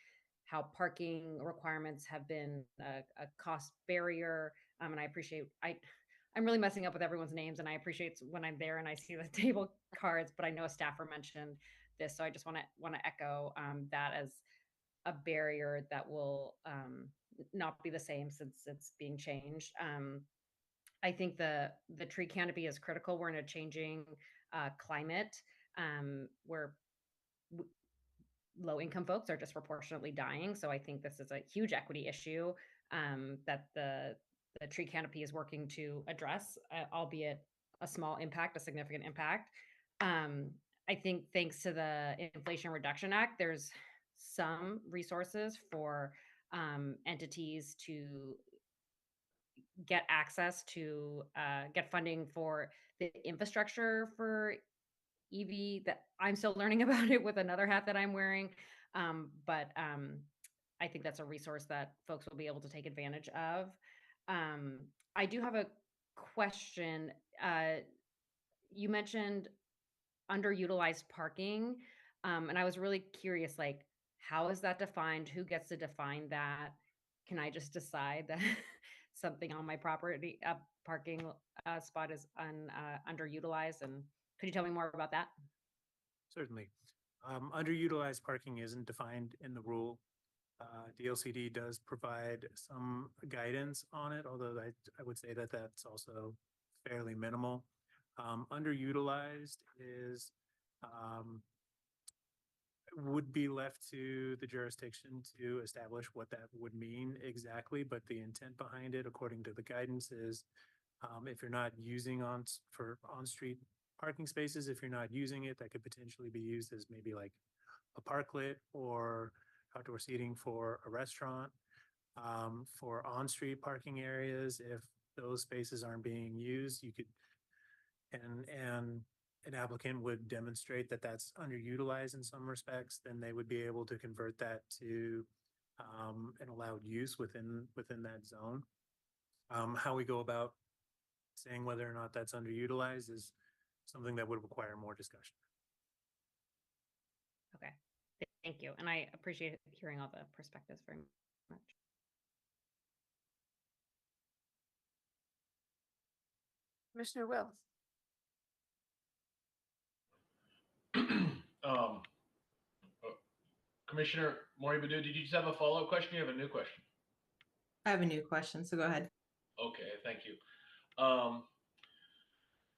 how parking requirements have been a cost barrier. And I appreciate, I'm really messing up with everyone's names, and I appreciate when I'm there and I see the table cards, but I know a staffer mentioned this. So I just want to echo that as a barrier that will not be the same since it's being changed. I think the tree canopy is critical. We're in a changing climate where low income folks are disproportionately dying. So I think this is a huge equity issue that the tree canopy is working to address, albeit a small impact, a significant impact. I think thanks to the Inflation Reduction Act, there's some resources for entities to get access to get funding for the infrastructure for EV. That I'm still learning about it with another hat that I'm wearing. But I think that's a resource that folks will be able to take advantage of. I do have a question. You mentioned underutilized parking. And I was really curious, like, how is that defined? Who gets to define that? Can I just decide that something on my property, parking spot is underutilized? And could you tell me more about that? Certainly. Underutilized parking isn't defined in the rule. DLCD does provide some guidance on it, although I would say that that's also fairly minimal. Underutilized is would be left to the jurisdiction to establish what that would mean exactly, but the intent behind it, according to the guidance, is if you're not using on-street parking spaces, if you're not using it, that could potentially be used as maybe like a parklet or outdoor seating for a restaurant. For on-street parking areas, if those spaces aren't being used, you could, and an applicant would demonstrate that that's underutilized in some respects, then they would be able to convert that to an allowed use within that zone. How we go about saying whether or not that's underutilized is something that would require more discussion. Okay, thank you. And I appreciate hearing all the perspectives very much. Commissioner Wells. Commissioner Moribadu, did you just have a follow-up question? You have a new question? I have a new question, so go ahead. Okay, thank you.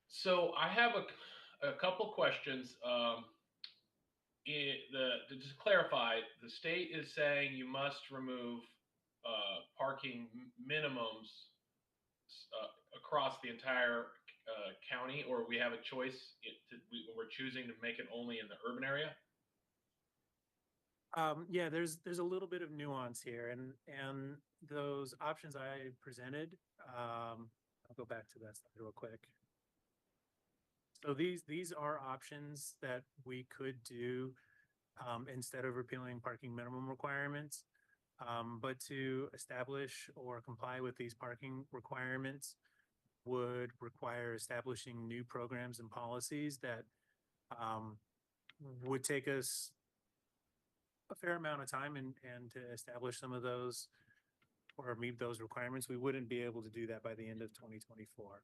So I have a couple questions. To just clarify, the state is saying you must remove parking minimums across the entire county, or we have a choice we're choosing to make it only in the urban area? Yeah, there's a little bit of nuance here, and those options I presented, I'll go back to that slide real quick. So these are options that we could do instead of repealing parking minimum requirements. But to establish or comply with these parking requirements would require establishing new programs and policies that would take us a fair amount of time and to establish some of those or meet those requirements. We wouldn't be able to do that by the end of 2024.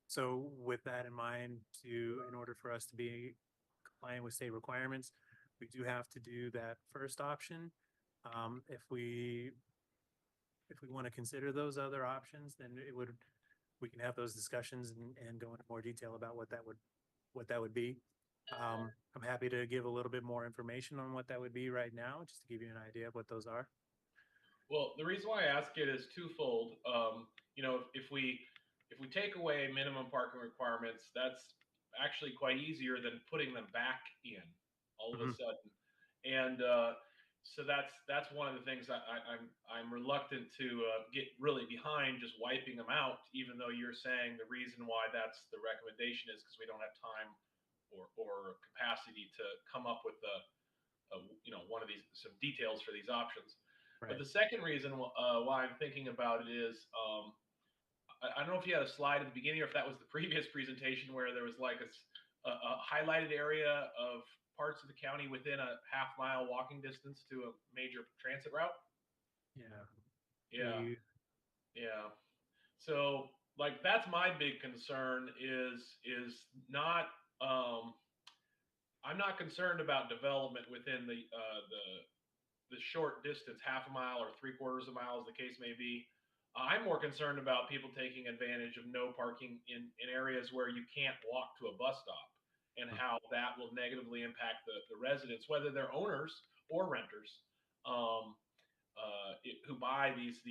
So with that in mind, in order for us to be compliant with state requirements, we do have to do that first option. If we want to consider those other options, then we can have those discussions and go into more detail about what that would be. I'm happy to give a little bit more information on what that would be right now, just to give you an idea of what those are. Well, the reason why I ask it is twofold. If we take away minimum parking requirements, that's actually quite easier than putting them back in all of a sudden. And so that's one of the things I'm reluctant to get really behind, just wiping them out, even though you're saying the reason why that's the recommendation is because we don't have time or capacity to come up with some details for these options. Right. But the second reason why I'm thinking about it is I don't know if you had a slide at the beginning or if that was the previous presentation where there was like a highlighted area of parts of the county within a half-mile walking distance to a major transit route. Yeah. Yeah. You- Yeah. So like that's my big concern is not I'm not concerned about development within the short distance, half a mile or 3/4 of a mile, as the case may be. I'm more concerned about people taking advantage of no parking in areas where you can't walk to a bus stop, and how that will negatively impact the residents, whether they're owners or renters, who buy these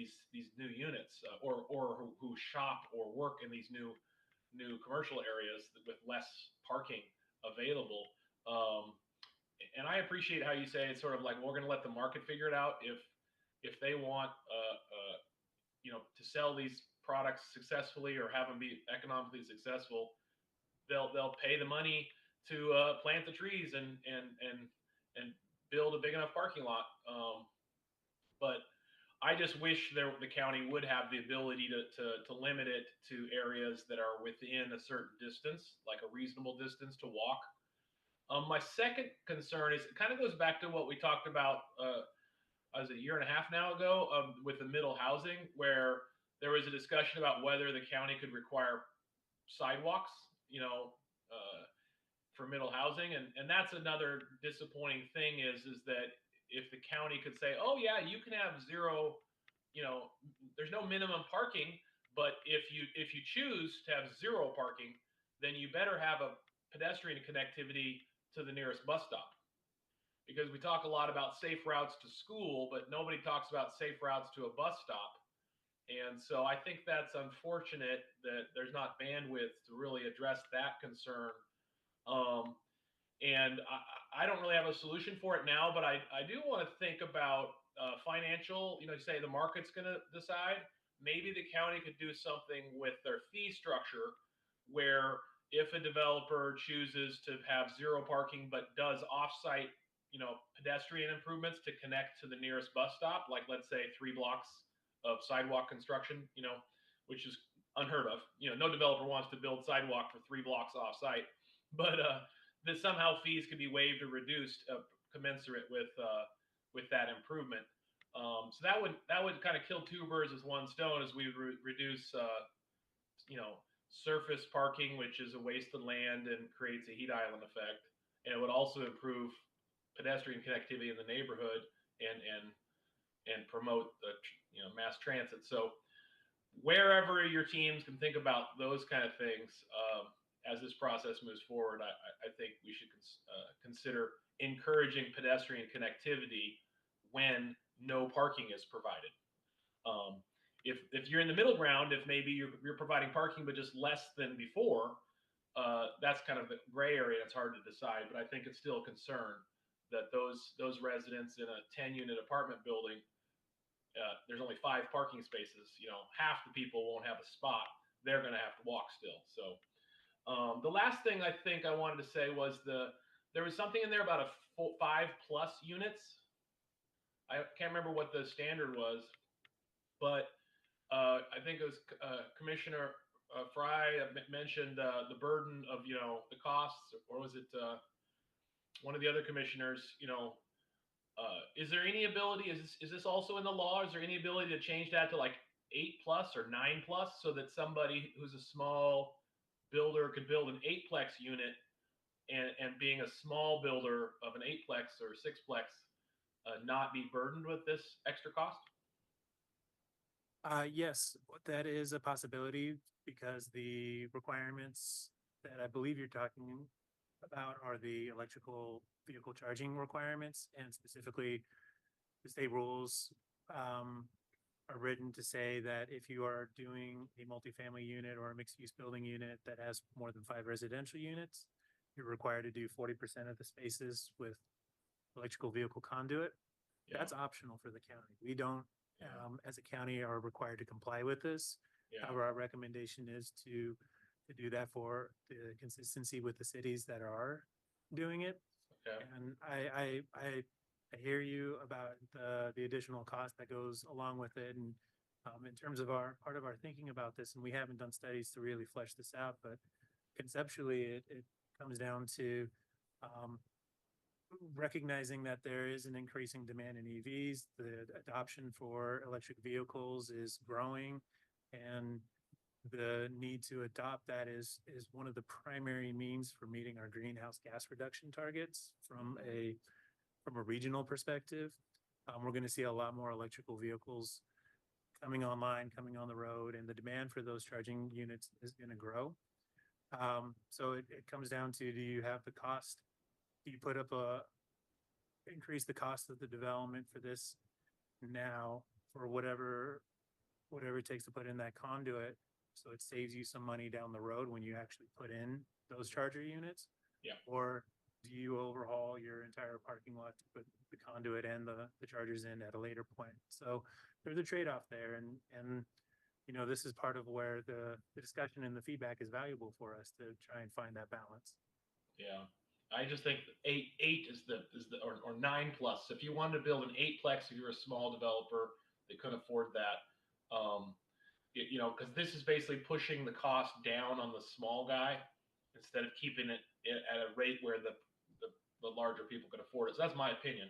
new units, or who shop or work in these new commercial areas with less parking available. And I appreciate how you say it's sort of like we're going to let the market figure it out. If they want to sell these products successfully or have them be economically successful, they'll pay the money to plant the trees and build a big enough parking lot. But I just wish the county would have the ability to limit it to areas that are within a certain distance, like a reasonable distance to walk. My second concern is, it kind of goes back to what we talked about, was it a year and a half now ago, with the middle housing, where there was a discussion about whether the county could require sidewalks, for middle housing. And that's another disappointing thing is that if the county could say, oh yeah, you can have zero, there's no minimum parking, but if you choose to have zero parking, then you better have a pedestrian connectivity to the nearest bus stop. Because we talk a lot about safe routes to school, but nobody talks about safe routes to a bus stop. And so I think that's unfortunate that there's not bandwidth to really address that concern. And I don't really have a solution for it now, but I do want to think about financial, say the market's going to decide. Maybe the county could do something with their fee structure where if a developer chooses to have zero parking but does off-site, pedestrian improvements to connect to the nearest bus stop, like let's say 3 blocks of sidewalk construction, which is unheard of. No developer wants to build sidewalk for 3 blocks off-site, but that somehow fees could be waived or reduced commensurate with that improvement. So that would kind of kill 2 birds with 1 stone, as we would reduce surface parking, which is a waste of land and creates a heat island effect, and it would also improve pedestrian connectivity in the neighborhood and promote the mass transit. So wherever your teams can think about those kind of things, as this process moves forward, I think we should consider encouraging pedestrian connectivity when no parking is provided. If you're in the middle ground, if maybe you're providing parking but just less than before, that's kind of the gray area. It's hard to decide, but I think it's still a concern that those residents in a 10-unit apartment building, there's only 5 parking spaces. Half the people won't have a spot. They're going to have to walk still. So the last thing I think I wanted to say was there was something in there about a 5+ units. I can't remember what the standard was, but I think it was Commissioner Fry mentioned the burden of the costs, or was it one of the other commissioners? Is there any ability? Is this also in the law? Is there any ability to change that to like 8+ or 9+, so that somebody who's a small builder could build an 8-plex unit, and being a small builder of an 8-plex or 6-plex, not be burdened with this extra cost? Yes, that is a possibility, because the requirements that I believe you're talking about are the electrical vehicle charging requirements, and specifically the state rules are written to say that if you are doing a multifamily unit or a mixed-use building unit that has more than 5 residential units, you're required to do 40% of the spaces with electrical vehicle conduit. Yeah. That's optional for the county. We don't, as a county, are required to comply with this. Yeah. However, our recommendation is to do that for the consistency with the cities that are doing it. Okay. And I hear you about the additional cost that goes along with it. And in terms of part of our thinking about this, and we haven't done studies to really flesh this out, but conceptually it comes down to recognizing that there is an increasing demand in EVs, the adoption for electric vehicles is growing, and the need to adopt that is one of the primary means for meeting our greenhouse gas reduction targets from a regional perspective. We're going to see a lot more electrical vehicles coming online, coming on the road, and the demand for those charging units is going to grow. So it comes down to, do you have the cost? Do you put up increase the cost of the development for this now for whatever it takes to put in that conduit, so it saves you some money down the road when you actually put in those charger units? Yeah. Or do you overhaul your entire parking lot to put the conduit and the chargers in at a later point? So there's a trade-off there, and you know, this is part of where the discussion and the feedback is valuable for us to try and find that balance. Yeah. I just think eight is the or 9+. If you wanted to build an 8-plex, if you're a small developer that couldn't afford that, you know, because this is basically pushing the cost down on the small guy instead of keeping it at a rate where the larger people can afford it. So that's my opinion.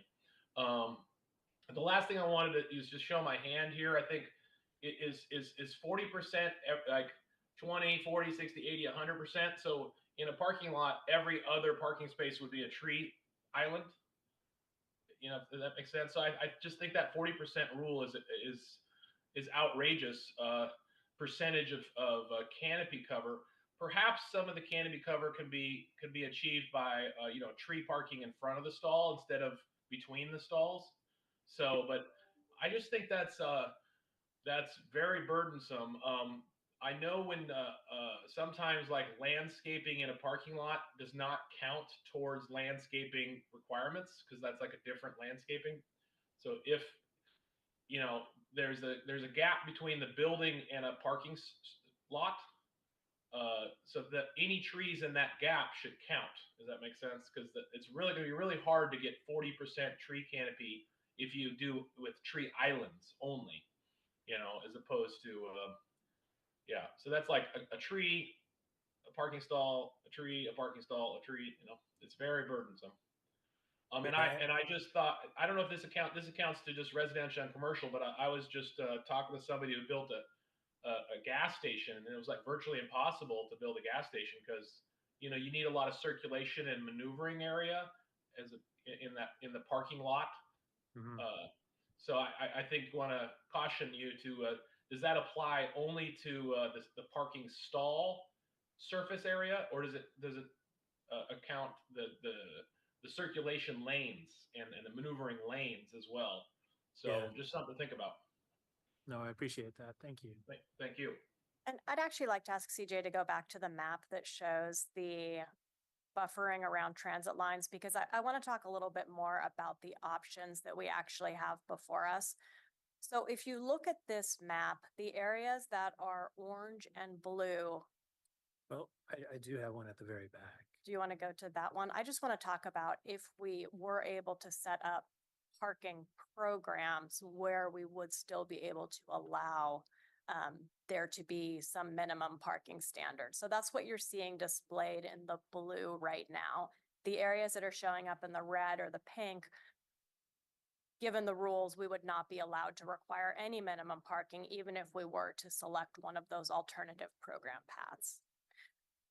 The last thing I wanted to is just show my hand here. I think it is 40%, like 20, 40, 60, 80, 100%. So in a parking lot, every other parking space would be a tree island. You know, does that make sense? So I just think that 40% rule is outrageous. Percentage of canopy cover. Perhaps some of the canopy cover could be achieved by you know, tree parking in front of the stall instead of between the stalls. So, but I just think that's very burdensome. I know when sometimes like landscaping in a parking lot does not count towards landscaping requirements because that's like a different landscaping. So if you know there's a gap between the building and a parking lot, so that any trees in that gap should count. Does that make sense? Because it's really going to be really hard to get 40% tree canopy if you do with tree islands only, you know, as opposed to yeah. So that's like a tree, a parking stall, a tree, a parking stall, a tree. You know, it's very burdensome. And I just thought, I don't know if this accounts to just residential and commercial, but I was just talking with somebody who built a gas station, and it was like virtually impossible to build a gas station because you know you need a lot of circulation and maneuvering area in the parking lot. Mm-hmm. So I think want to caution you to does that apply only to the parking stall surface area, or does it account the circulation lanes and the maneuvering lanes as well? So Yeah. just something to think about. No, I appreciate that. Thank you. Thank you. And I'd actually like to ask CJ to go back to the map that shows the buffering around transit lines, because I want to talk a little bit more about the options that we actually have before us. So if you look at this map, the areas that are orange and blue. Well, I do have one at the very back. Do you want to go to that one? I just want to talk about if we were able to set up parking programs where we would still be able to allow there to be some minimum parking standards. So that's what you're seeing displayed in the blue right now. The areas that are showing up in the red or the pink, given the rules, we would not be allowed to require any minimum parking, even if we were to select one of those alternative program paths.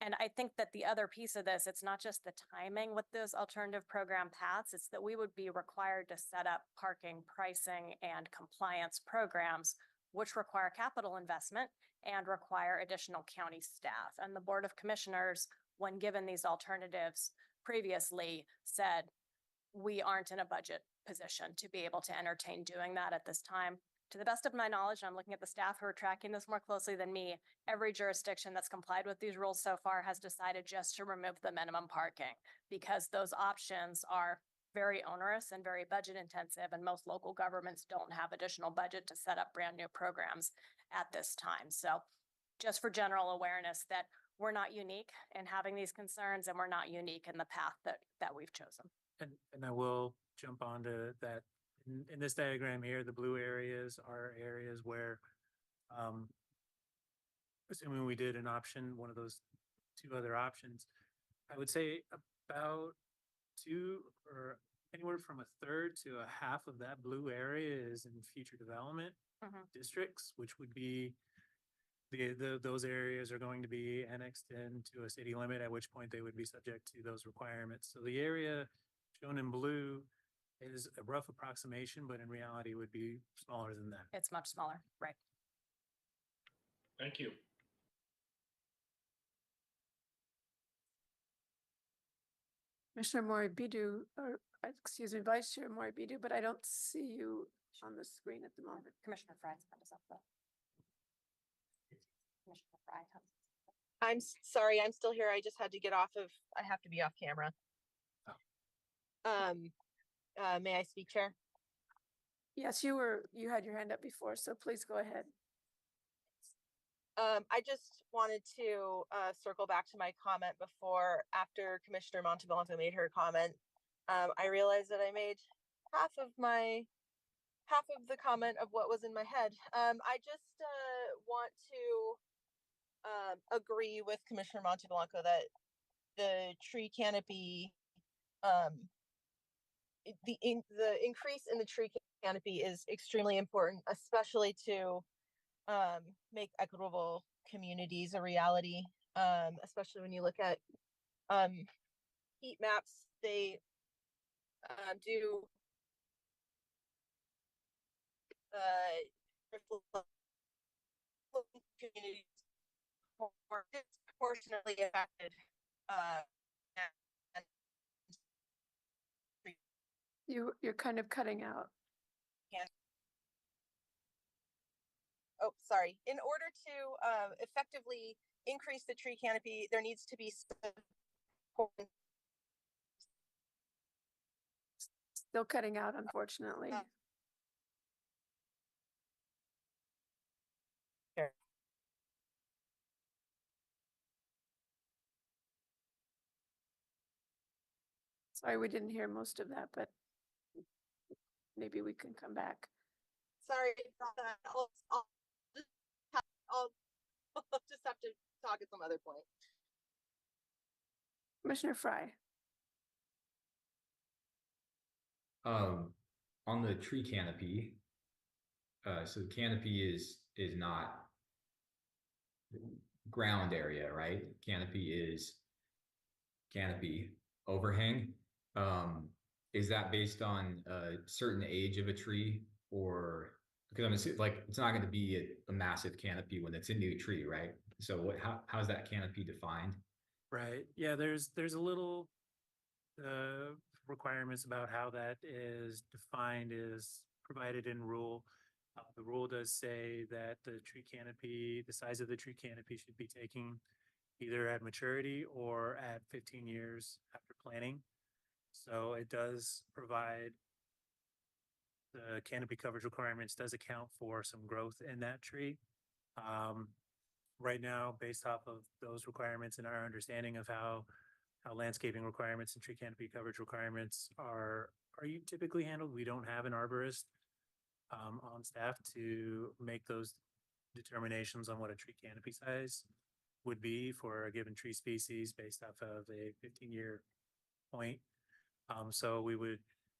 And I think that the other piece of this, it's not just the timing with those alternative program paths, it's that we would be required to set up parking, pricing, and compliance programs, which require capital investment and require additional county staff. And the Board of Commissioners, when given these alternatives previously, said, we aren't in a budget position to be able to entertain doing that at this time. To the best of my knowledge, and I'm looking at the staff who are tracking this more closely than me, every jurisdiction that's complied with these rules so far has decided just to remove the minimum parking because those options are very onerous and very budget intensive, and most local governments don't have additional budget to set up brand new programs at this time. So just for general awareness that we're not unique in having these concerns, and we're not unique in the path that we've chosen. And I will jump onto that. In this diagram here, the blue areas are areas where, assuming we did an option, one of those two other options, I would say about two or anywhere from a third to a half of that blue area is in future development districts, which would be those areas are going to be annexed into a city limit, at which point they would be subject to those requirements. So the area shown in blue is a rough approximation, but in reality would be smaller than that. It's much smaller, right? Thank you. Commissioner Moribidu, or excuse me, Vice Chair Moribidu, but I don't see you on the screen at the moment. Commissioner Fry's got us up though. Commissioner Fry has. I'm sorry, I'm still here. I just had to get off of, I have to be off camera. May I speak, Chair? Yes, you had your hand up before, so please go ahead. I just wanted to circle back to my comment before, after Commissioner Monteblanco made her comment. I realized that I made half of the comment of what was in my head. I just want to agree with Commissioner Monteblanco that the tree canopy, the increase in the tree canopy is extremely important, especially to make equitable communities a reality, especially when you look at heat maps. They do communities more disproportionately affected. And You're kind of cutting out. Oh, sorry. In order to effectively increase the tree canopy, there needs to be Still cutting out, unfortunately. Sure. Sorry, we didn't hear most of that, but maybe we can come back. Sorry about that. I'll just have to talk at some other point. Commissioner Fry. On the tree canopy, so the canopy is not ground area, right? Canopy is canopy overhang. Is that based on a certain age of a tree, or because I'm assuming like it's not going to be a massive canopy when it's a new tree, right? So how's that canopy defined? Right. Yeah, there's a little requirements about how that is defined is provided in rule. The rule does say that the tree canopy, the size of the tree canopy should be taken either at maturity or at 15 years after planting. So it does provide the canopy coverage requirements does account for some growth in that tree. Right now, based off of those requirements and our understanding of how landscaping requirements and tree canopy coverage requirements are typically handled, we don't have an arborist on staff to make those determinations on what a tree canopy size would be for a given tree species based off of a 15-year point. So we would,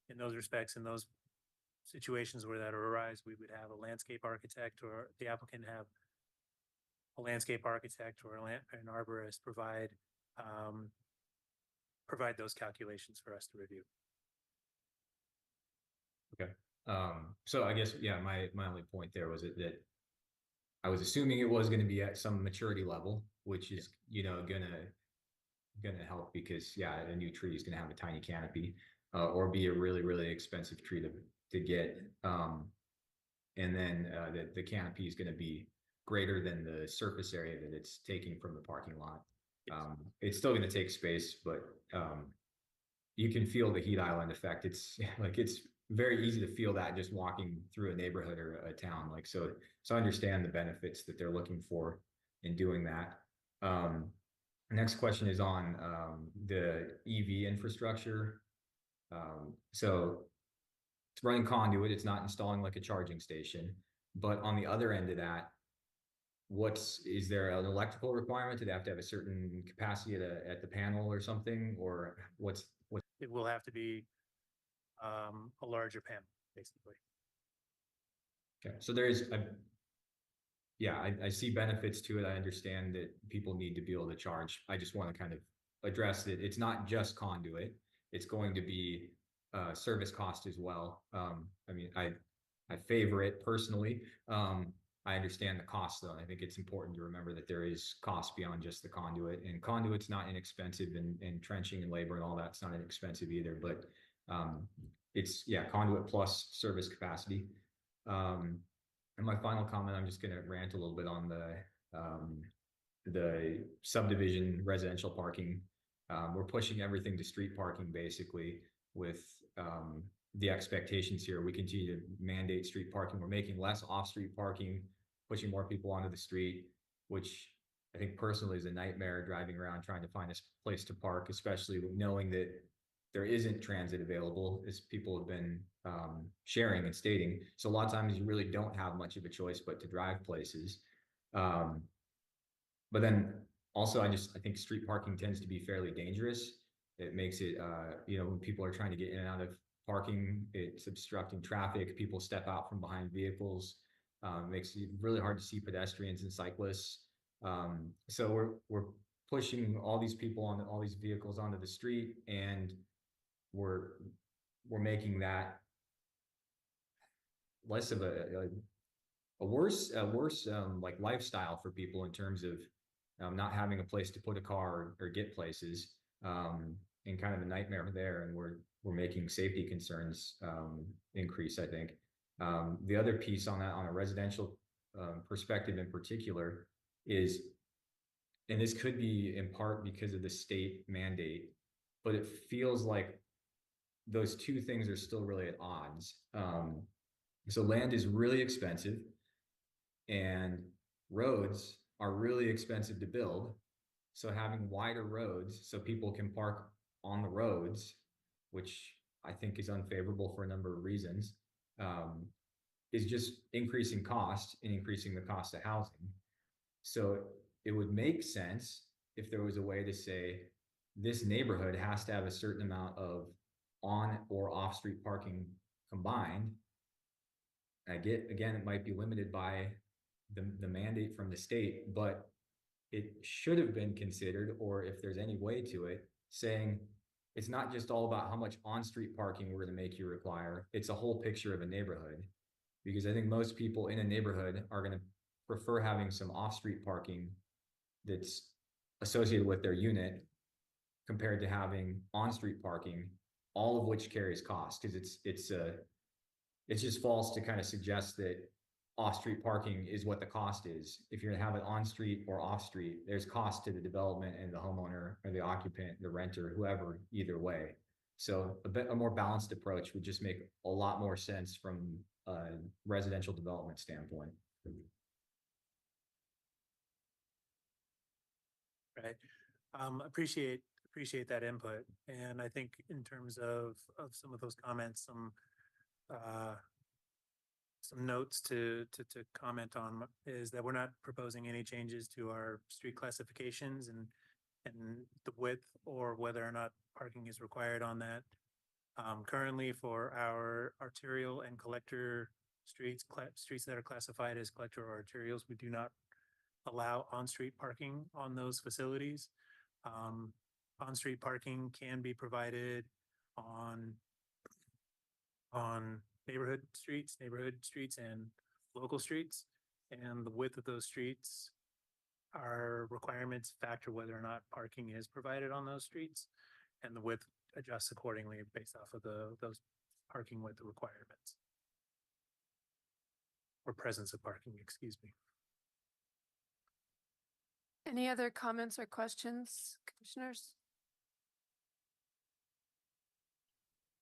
in those respects, in those situations where that arise, we would have a landscape architect, or the applicant have a landscape architect or an arborist provide those calculations for us to review. Okay. So I guess, yeah, my only point there was that I was assuming it was going to be at some maturity level, which is, gonna help because, yeah, a new tree is going to have a tiny canopy, or be a really, really expensive tree to get. And then the canopy is going to be greater than the surface area that it's taking from the parking lot. It's still going to take space, but you can feel the heat island effect. It's like, it's very easy to feel that just walking through a neighborhood or a town. Like, so I understand the benefits that they're looking for in doing that. Next question is on the EV infrastructure. So it's running conduit, it's not installing like a charging station, but on the other end of that, is there an electrical requirement? Do they have to have a certain capacity at the panel or something, or what's? It will have to be a larger panel, basically. Okay, so I see benefits to it. I understand that people need to be able to charge. I just want to kind of address that it's not just conduit. It's going to be service cost as well. I mean, I favor it personally. I understand the cost though. I think it's important to remember that there is cost beyond just the conduit, and conduit's not inexpensive, and trenching and labor and all that's not inexpensive either. But it's conduit plus service capacity. And my final comment, I'm just going to rant a little bit on the subdivision residential parking. We're pushing everything to street parking basically with the expectations here. We continue to mandate street parking. We're making less off-street parking, pushing more people onto the street, which I think personally is a nightmare, driving around trying to find a place to park, especially knowing that there isn't transit available, as people have been sharing and stating. So a lot of times you really don't have much of a choice but to drive places. But then also I think street parking tends to be fairly dangerous. It makes it, when people are trying to get in and out of parking, it's obstructing traffic. People step out from behind vehicles. Makes it really hard to see pedestrians and cyclists. So we're pushing all these people on all these vehicles onto the street, and we're making that less of a worse like lifestyle for people in terms of not having a place to put a car or get places, and kind of a nightmare there. And we're making safety concerns increase, I think. The other piece on that, on a residential perspective in particular, is, and this could be in part because of the state mandate, but it feels like those two things are still really at odds. So land is really expensive, and roads are really expensive to build. So having wider roads so people can park on the roads, which I think is unfavorable for a number of reasons, is just increasing cost and increasing the cost of housing. So it would make sense if there was a way to say this neighborhood has to have a certain amount of on or off street parking combined. I get, again, it might be limited by the mandate from the state, but it should have been considered, or if there's any way to it, saying it's not just all about how much on-street parking we're going to make you require. It's a whole picture of a neighborhood, because I think most people in a neighborhood are going to prefer having some off-street parking that's associated with their unit compared to having on-street parking, all of which carries cost, because it's just false to kind of suggest that off-street parking is what the cost is. If you're gonna have it on-street or off-street, there's cost to the development and the homeowner or the occupant, the renter, whoever, either way. So a more balanced approach would just make a lot more sense from a residential development standpoint. Right. Appreciate that input. And I think in terms of some of those comments, some notes to comment on is that we're not proposing any changes to our street classifications and the width or whether or not parking is required on that. Currently, for our arterial and collector streets, streets that are classified as collector or arterials, we do not allow on-street parking on those facilities. On-street parking can be provided on neighborhood streets and local streets, and the width of those streets, our requirements factor whether or not parking is provided on those streets, and the width adjusts accordingly based off of those parking width requirements, or presence of parking, excuse me. Any other comments or questions, commissioners?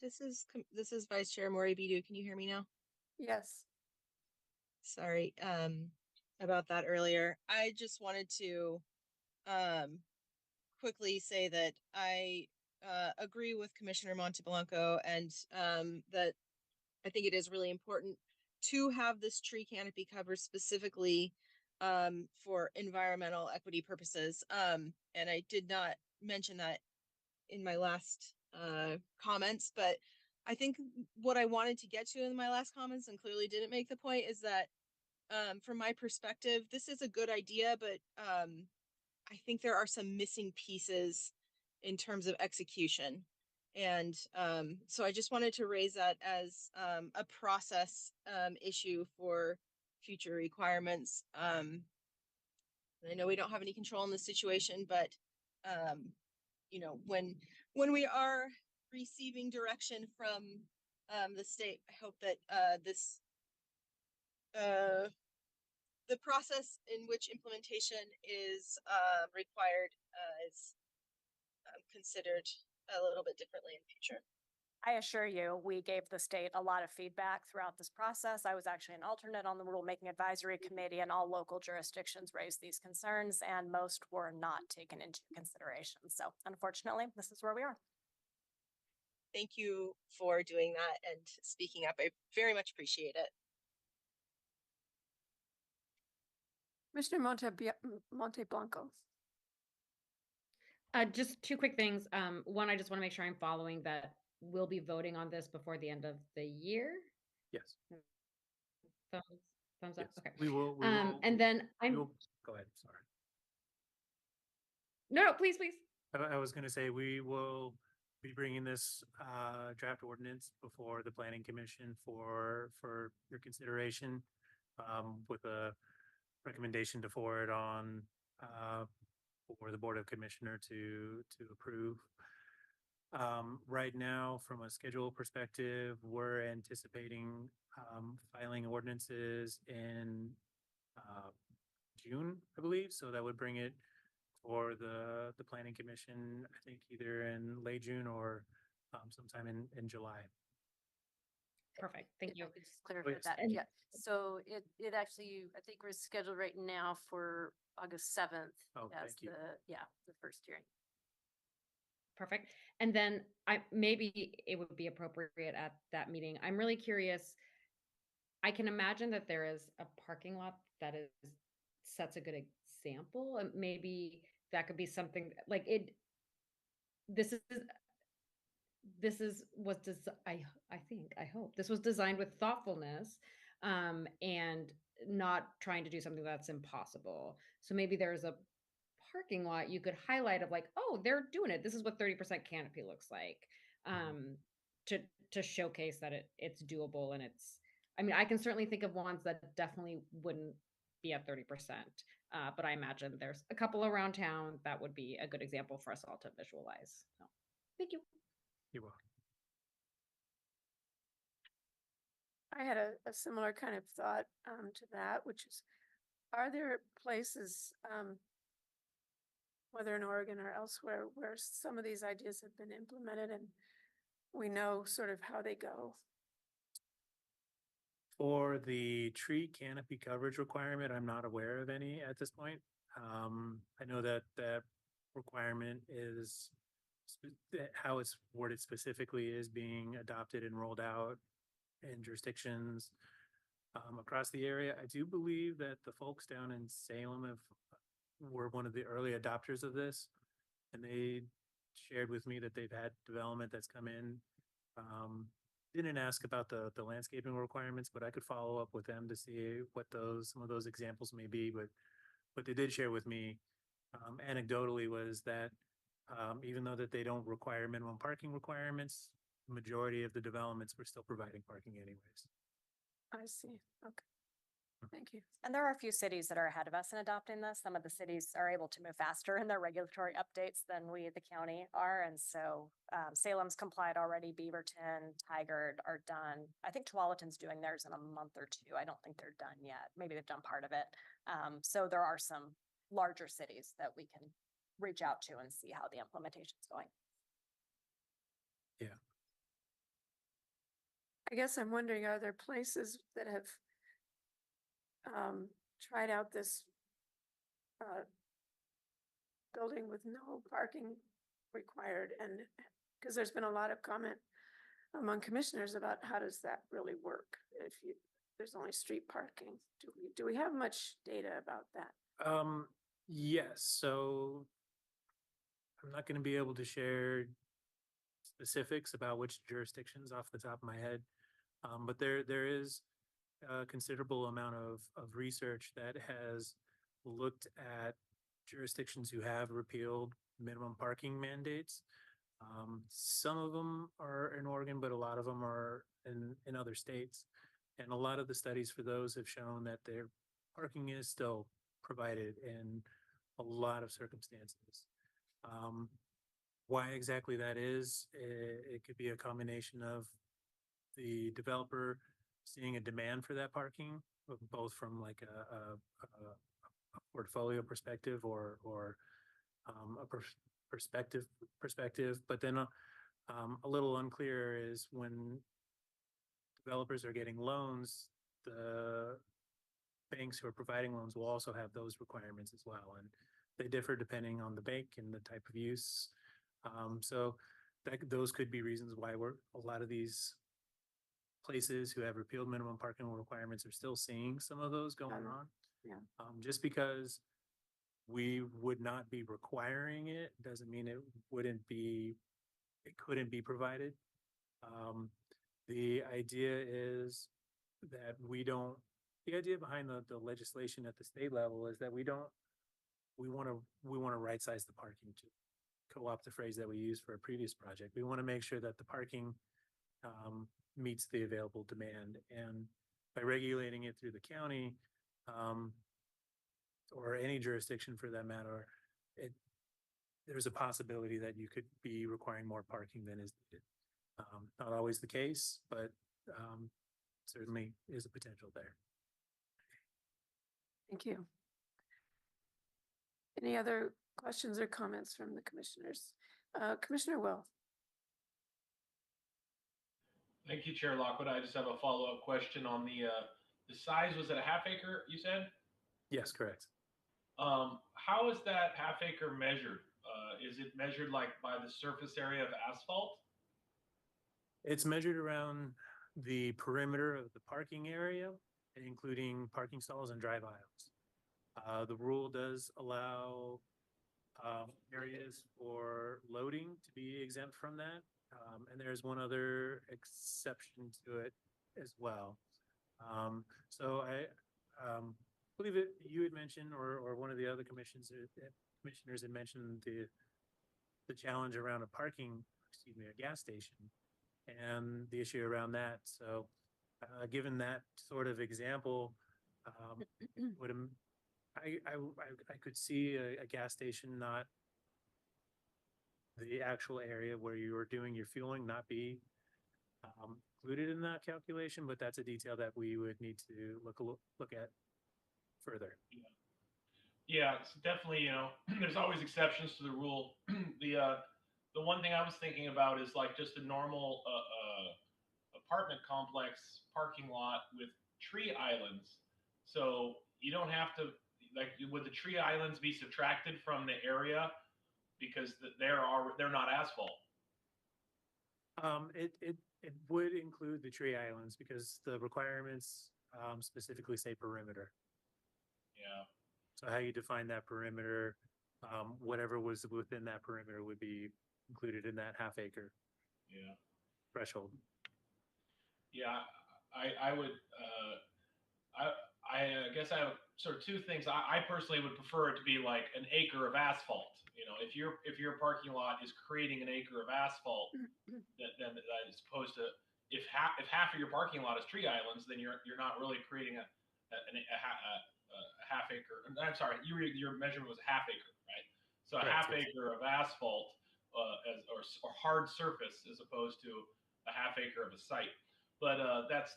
This is Vice Chair Maury Bidu. Can you hear me now? Yes. Sorry, about that earlier. I just wanted to quickly say that I agree with Commissioner Monteblanco, and that I think it is really important to have this tree canopy cover specifically for environmental equity purposes. And I did not mention that in my last comments, but I think what I wanted to get to in my last comments and clearly didn't make the point is that from my perspective, this is a good idea, but I think there are some missing pieces in terms of execution. And so I just wanted to raise that as a process issue for future requirements. I know we don't have any control in this situation, but you know, when we are receiving direction from the state, I hope that the process in which implementation is required is considered a little bit differently in the future. I assure you, we gave the state a lot of feedback throughout this process. I was actually an alternate on the rulemaking advisory committee, and all local jurisdictions raised these concerns, and most were not taken into consideration. So unfortunately, this is where we are. Thank you for doing that and speaking up. I very much appreciate it. Commissioner Monteblanco. Just two quick things. One, I just want to make sure I'm following that we'll be voting on this before the end of the year. Yes. Thumbs up. Yes. Okay. We will. And then Go ahead. Sorry. No, please. I was going to say we will be bringing this draft ordinance before the Planning Commission for your consideration, with a recommendation to forward on for the Board of Commissioner to approve. Right now, from a schedule perspective, we're anticipating filing ordinances in June, I believe. So that would bring it for the Planning Commission, I think either in late June or sometime in July. Perfect. Thank you. Just clarify Please. that. Yeah. So it actually, I think we're scheduled right now for August 7th. Oh, as thank you. the first hearing. Perfect. And then maybe it would be appropriate at that meeting. I'm really curious. I can imagine that there is a parking lot that sets a good example, and maybe that could be something like it. This I hope this was designed with thoughtfulness, and not trying to do something that's impossible. So maybe there's a parking lot you could highlight of like, oh, they're doing it. This is what 30% canopy looks like, to showcase that it's doable. And I mean, I can certainly think of ones that definitely wouldn't be at 30%. But I imagine there's a couple around town that would be a good example for us all to visualize. So thank you. You're welcome. I had a similar kind of thought to that, which is, are there places, whether in Oregon or elsewhere, where some of these ideas have been implemented and we know sort of how they go? For the tree canopy coverage requirement, I'm not aware of any at this point. I know that that requirement is how it's worded specifically is being adopted and rolled out in jurisdictions across the area. I do believe that the folks down in Salem were one of the early adopters of this, and they shared with me that they've had development that's come in. Didn't ask about the landscaping requirements, but I could follow up with them to see what some of those examples may be. But what they did share with me anecdotally was that even though that they don't require minimum parking requirements, the majority of the developments were still providing parking anyways. I see. Okay. Thank you. And there are a few cities that are ahead of us in adopting this. Some of the cities are able to move faster in their regulatory updates than we, the county, are. And so Salem's complied already, Beaverton, Tigard are done. I think Tualatin's doing theirs in a month or two. I don't think they're done yet. Maybe they've done part of it. So there are some larger cities that we can reach out to and see how the implementation's going. Yeah. I guess I'm wondering, are there places that have tried out this building with no parking required? And because there's been a lot of comment among commissioners about how does that really work? there's only street parking. Do we have much data about that? Yes, so I'm not going to be able to share specifics about which jurisdictions off the top of my head. But there is a considerable amount of research that has looked at jurisdictions who have repealed minimum parking mandates. Some of them are in Oregon, but a lot of them are in other states. And a lot of the studies for those have shown that their parking is still provided in a lot of circumstances. Why exactly that is, it could be a combination of the developer seeing a demand for that parking, both from like a portfolio perspective or a perspective, but then a little unclear is when developers are getting loans, the banks who are providing loans will also have those requirements as well, and they differ depending on the bank and the type of use. So those could be reasons why a lot of these places who have repealed minimum parking requirements are still seeing some of those going on. Yeah. Just because we would not be requiring it doesn't mean it couldn't be provided. The idea is that the idea behind the legislation at the state level is that we want to right size the parking, to co-opt the phrase that we used for a previous project. We want to make sure that the parking meets the available demand, and by regulating it through the county or any jurisdiction for that matter, there's a possibility that you could be requiring more parking than is needed. Not always the case, but certainly is a potential there. Thank you. Any other questions or comments from the commissioners? Commissioner Will. Thank you, Chair Lockwood. I just have a follow-up question on the size. Was it a half acre, you said? Yes, correct. How is that half acre measured? Is it measured like by the surface area of asphalt? It's measured around the perimeter of the parking area, including parking stalls and drive aisles. The rule does allow areas for loading to be exempt from that. And there's one other exception to it as well. So I believe it, you had mentioned, or one of the other commissioners had mentioned the challenge around a gas station and the issue around that. So given that sort of example, I could see a gas station, not the actual area where you are doing your fueling, not be included in that calculation, but that's a detail that we would need to look at further. Yeah, it's definitely, there's always exceptions to the rule. The one thing I was thinking about is like just a normal apartment complex parking lot with tree islands. So you don't have to, like, would the tree islands be subtracted from the area because they're not asphalt? It would include the tree islands because the requirements specifically say perimeter. Yeah. So how you define that perimeter, whatever was within that perimeter would be included in that half acre threshold. Yeah, I would, I guess I have sort of two things. I personally would prefer it to be like an acre of asphalt. If your parking lot is creating an acre of asphalt, then as opposed to if half of your parking lot is tree islands, then you're not really creating a half acre. I'm sorry, your measurement was a half acre, right? So a half acre of asphalt or hard surface as opposed to a half acre of a site. But that's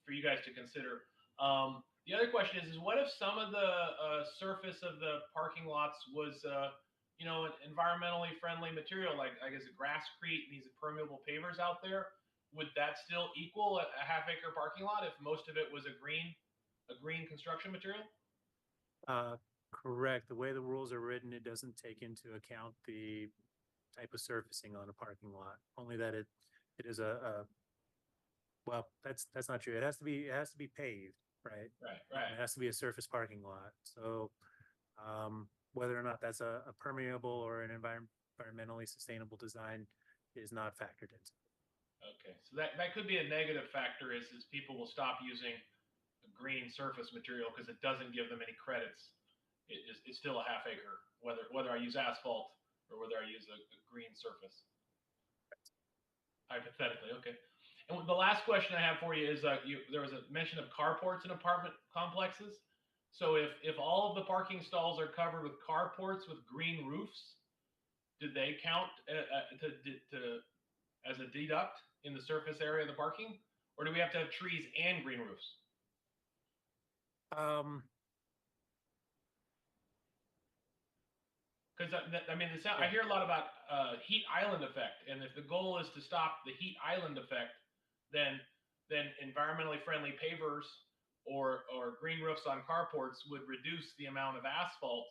for you guys to consider. The other question is what if some of the surface of the parking lots was an environmentally friendly material, like I guess a grasscrete and these permeable pavers out there? Would that still equal a half acre parking lot if most of it was a green construction material? Correct. The way the rules are written, it doesn't take into account the type of surfacing on a parking lot, only that it is a well, that's not true. It has to be paved, right? Right, It right. has to be a surface parking lot. So, whether or not that's a permeable or an environmentally sustainable design is not factored into. Okay, so that could be a negative factor is people will stop using a green surface material because it doesn't give them any credits. It's still a half acre, whether I use asphalt or whether I use a green surface. Hypothetically, okay. And the last question I have for you is there was a mention of carports in apartment complexes. So if all of the parking stalls are covered with carports with green roofs, do they count as a deduct in the surface area of the parking, or do we have to have trees and green roofs? Because I mean, I hear a lot about heat island effect, and if the goal is to stop the heat island effect, then environmentally friendly pavers or green roofs on carports would reduce the amount of asphalt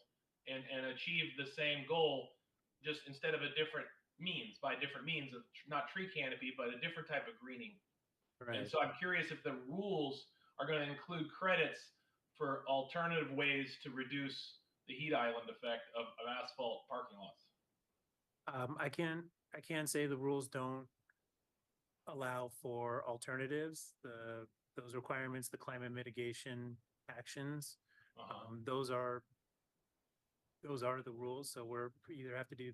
and achieve the same goal, just instead of by different means of not tree canopy, but a different type of greening. Right. And so I'm curious if the rules are going to include credits for alternative ways to reduce the heat island effect of asphalt parking lots. I can say the rules don't allow for alternatives. Those requirements, the climate mitigation actions, those are the rules. So we either have to do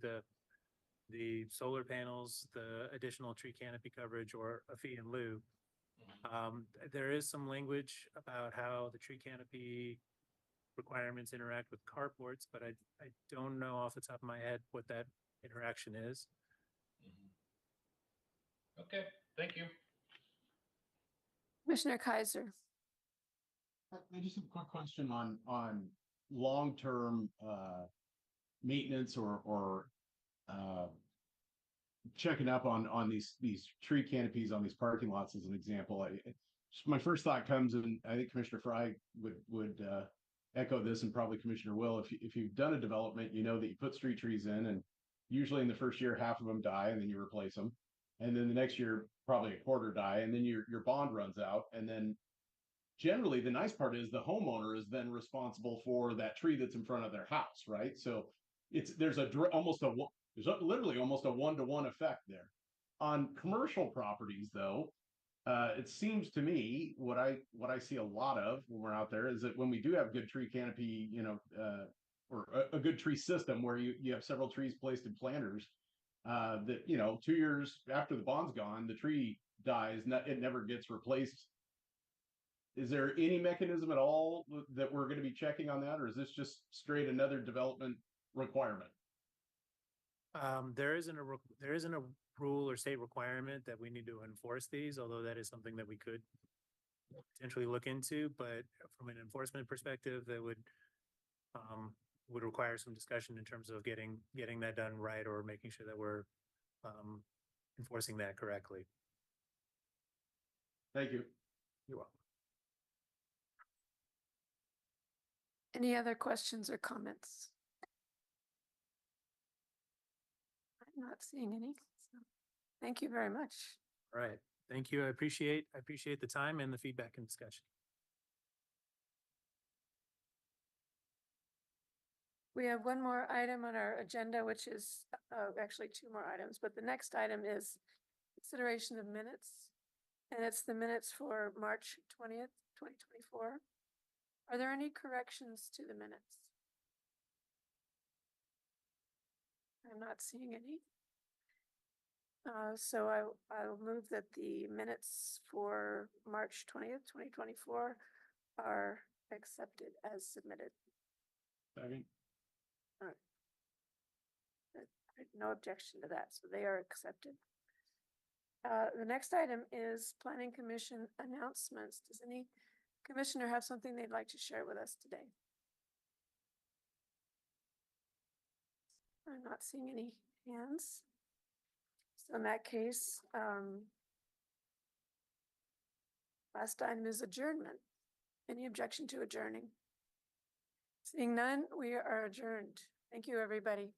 the solar panels, the additional tree canopy coverage, or a fee in lieu. There is some language about how the tree canopy requirements interact with carports, but I don't know off the top of my head what that interaction is. Okay, thank you. Commissioner Kaiser. I just have a quick question on long-term maintenance or checking up on these tree canopies on these parking lots as an example. My first thought comes, and I think Commissioner Fry would echo this, and probably Commissioner Will, if you've done a development, you know that you put street trees in, and usually in the first year half of them die, and then you replace them, and then the next year probably a quarter die, and then your bond runs out, and then generally the nice part is the homeowner is then responsible for that tree that's in front of their house, right? So there's literally almost a 1-to-1 effect there. On commercial properties, though, it seems to me what I see a lot of when we're out there is that when we do have good tree canopy, or a good tree system where you have several trees placed in planters, that 2 years after the bond's gone, the tree dies, it never gets replaced. Is there any mechanism at all that we're going to be checking on that, or is this just straight another development requirement? There isn't a rule or state requirement that we need to enforce these, although that is something that we could potentially look into. But from an enforcement perspective, that would require some discussion in terms of getting that done right, or making sure that we're enforcing that correctly. Thank you. You're welcome. Any other questions or comments? I'm not seeing any. So thank you very much. All right. Thank you. I appreciate the time and the feedback and discussion. We have one more item on our agenda, which is actually two more items, but the next item is consideration of minutes. And it's the minutes for March 20th, 2024. Are there any corrections to the minutes? I'm not seeing any. So I'll move that the minutes for March 20th, 2024 are accepted as submitted. Second. All right. No objection to that, so they are accepted. The next item is Planning Commission announcements. Does any commissioner have something they'd like to share with us today? I'm not seeing any hands. So in that case, last item is adjournment. Any objection to adjourning? Seeing none, we are adjourned. Thank you, everybody.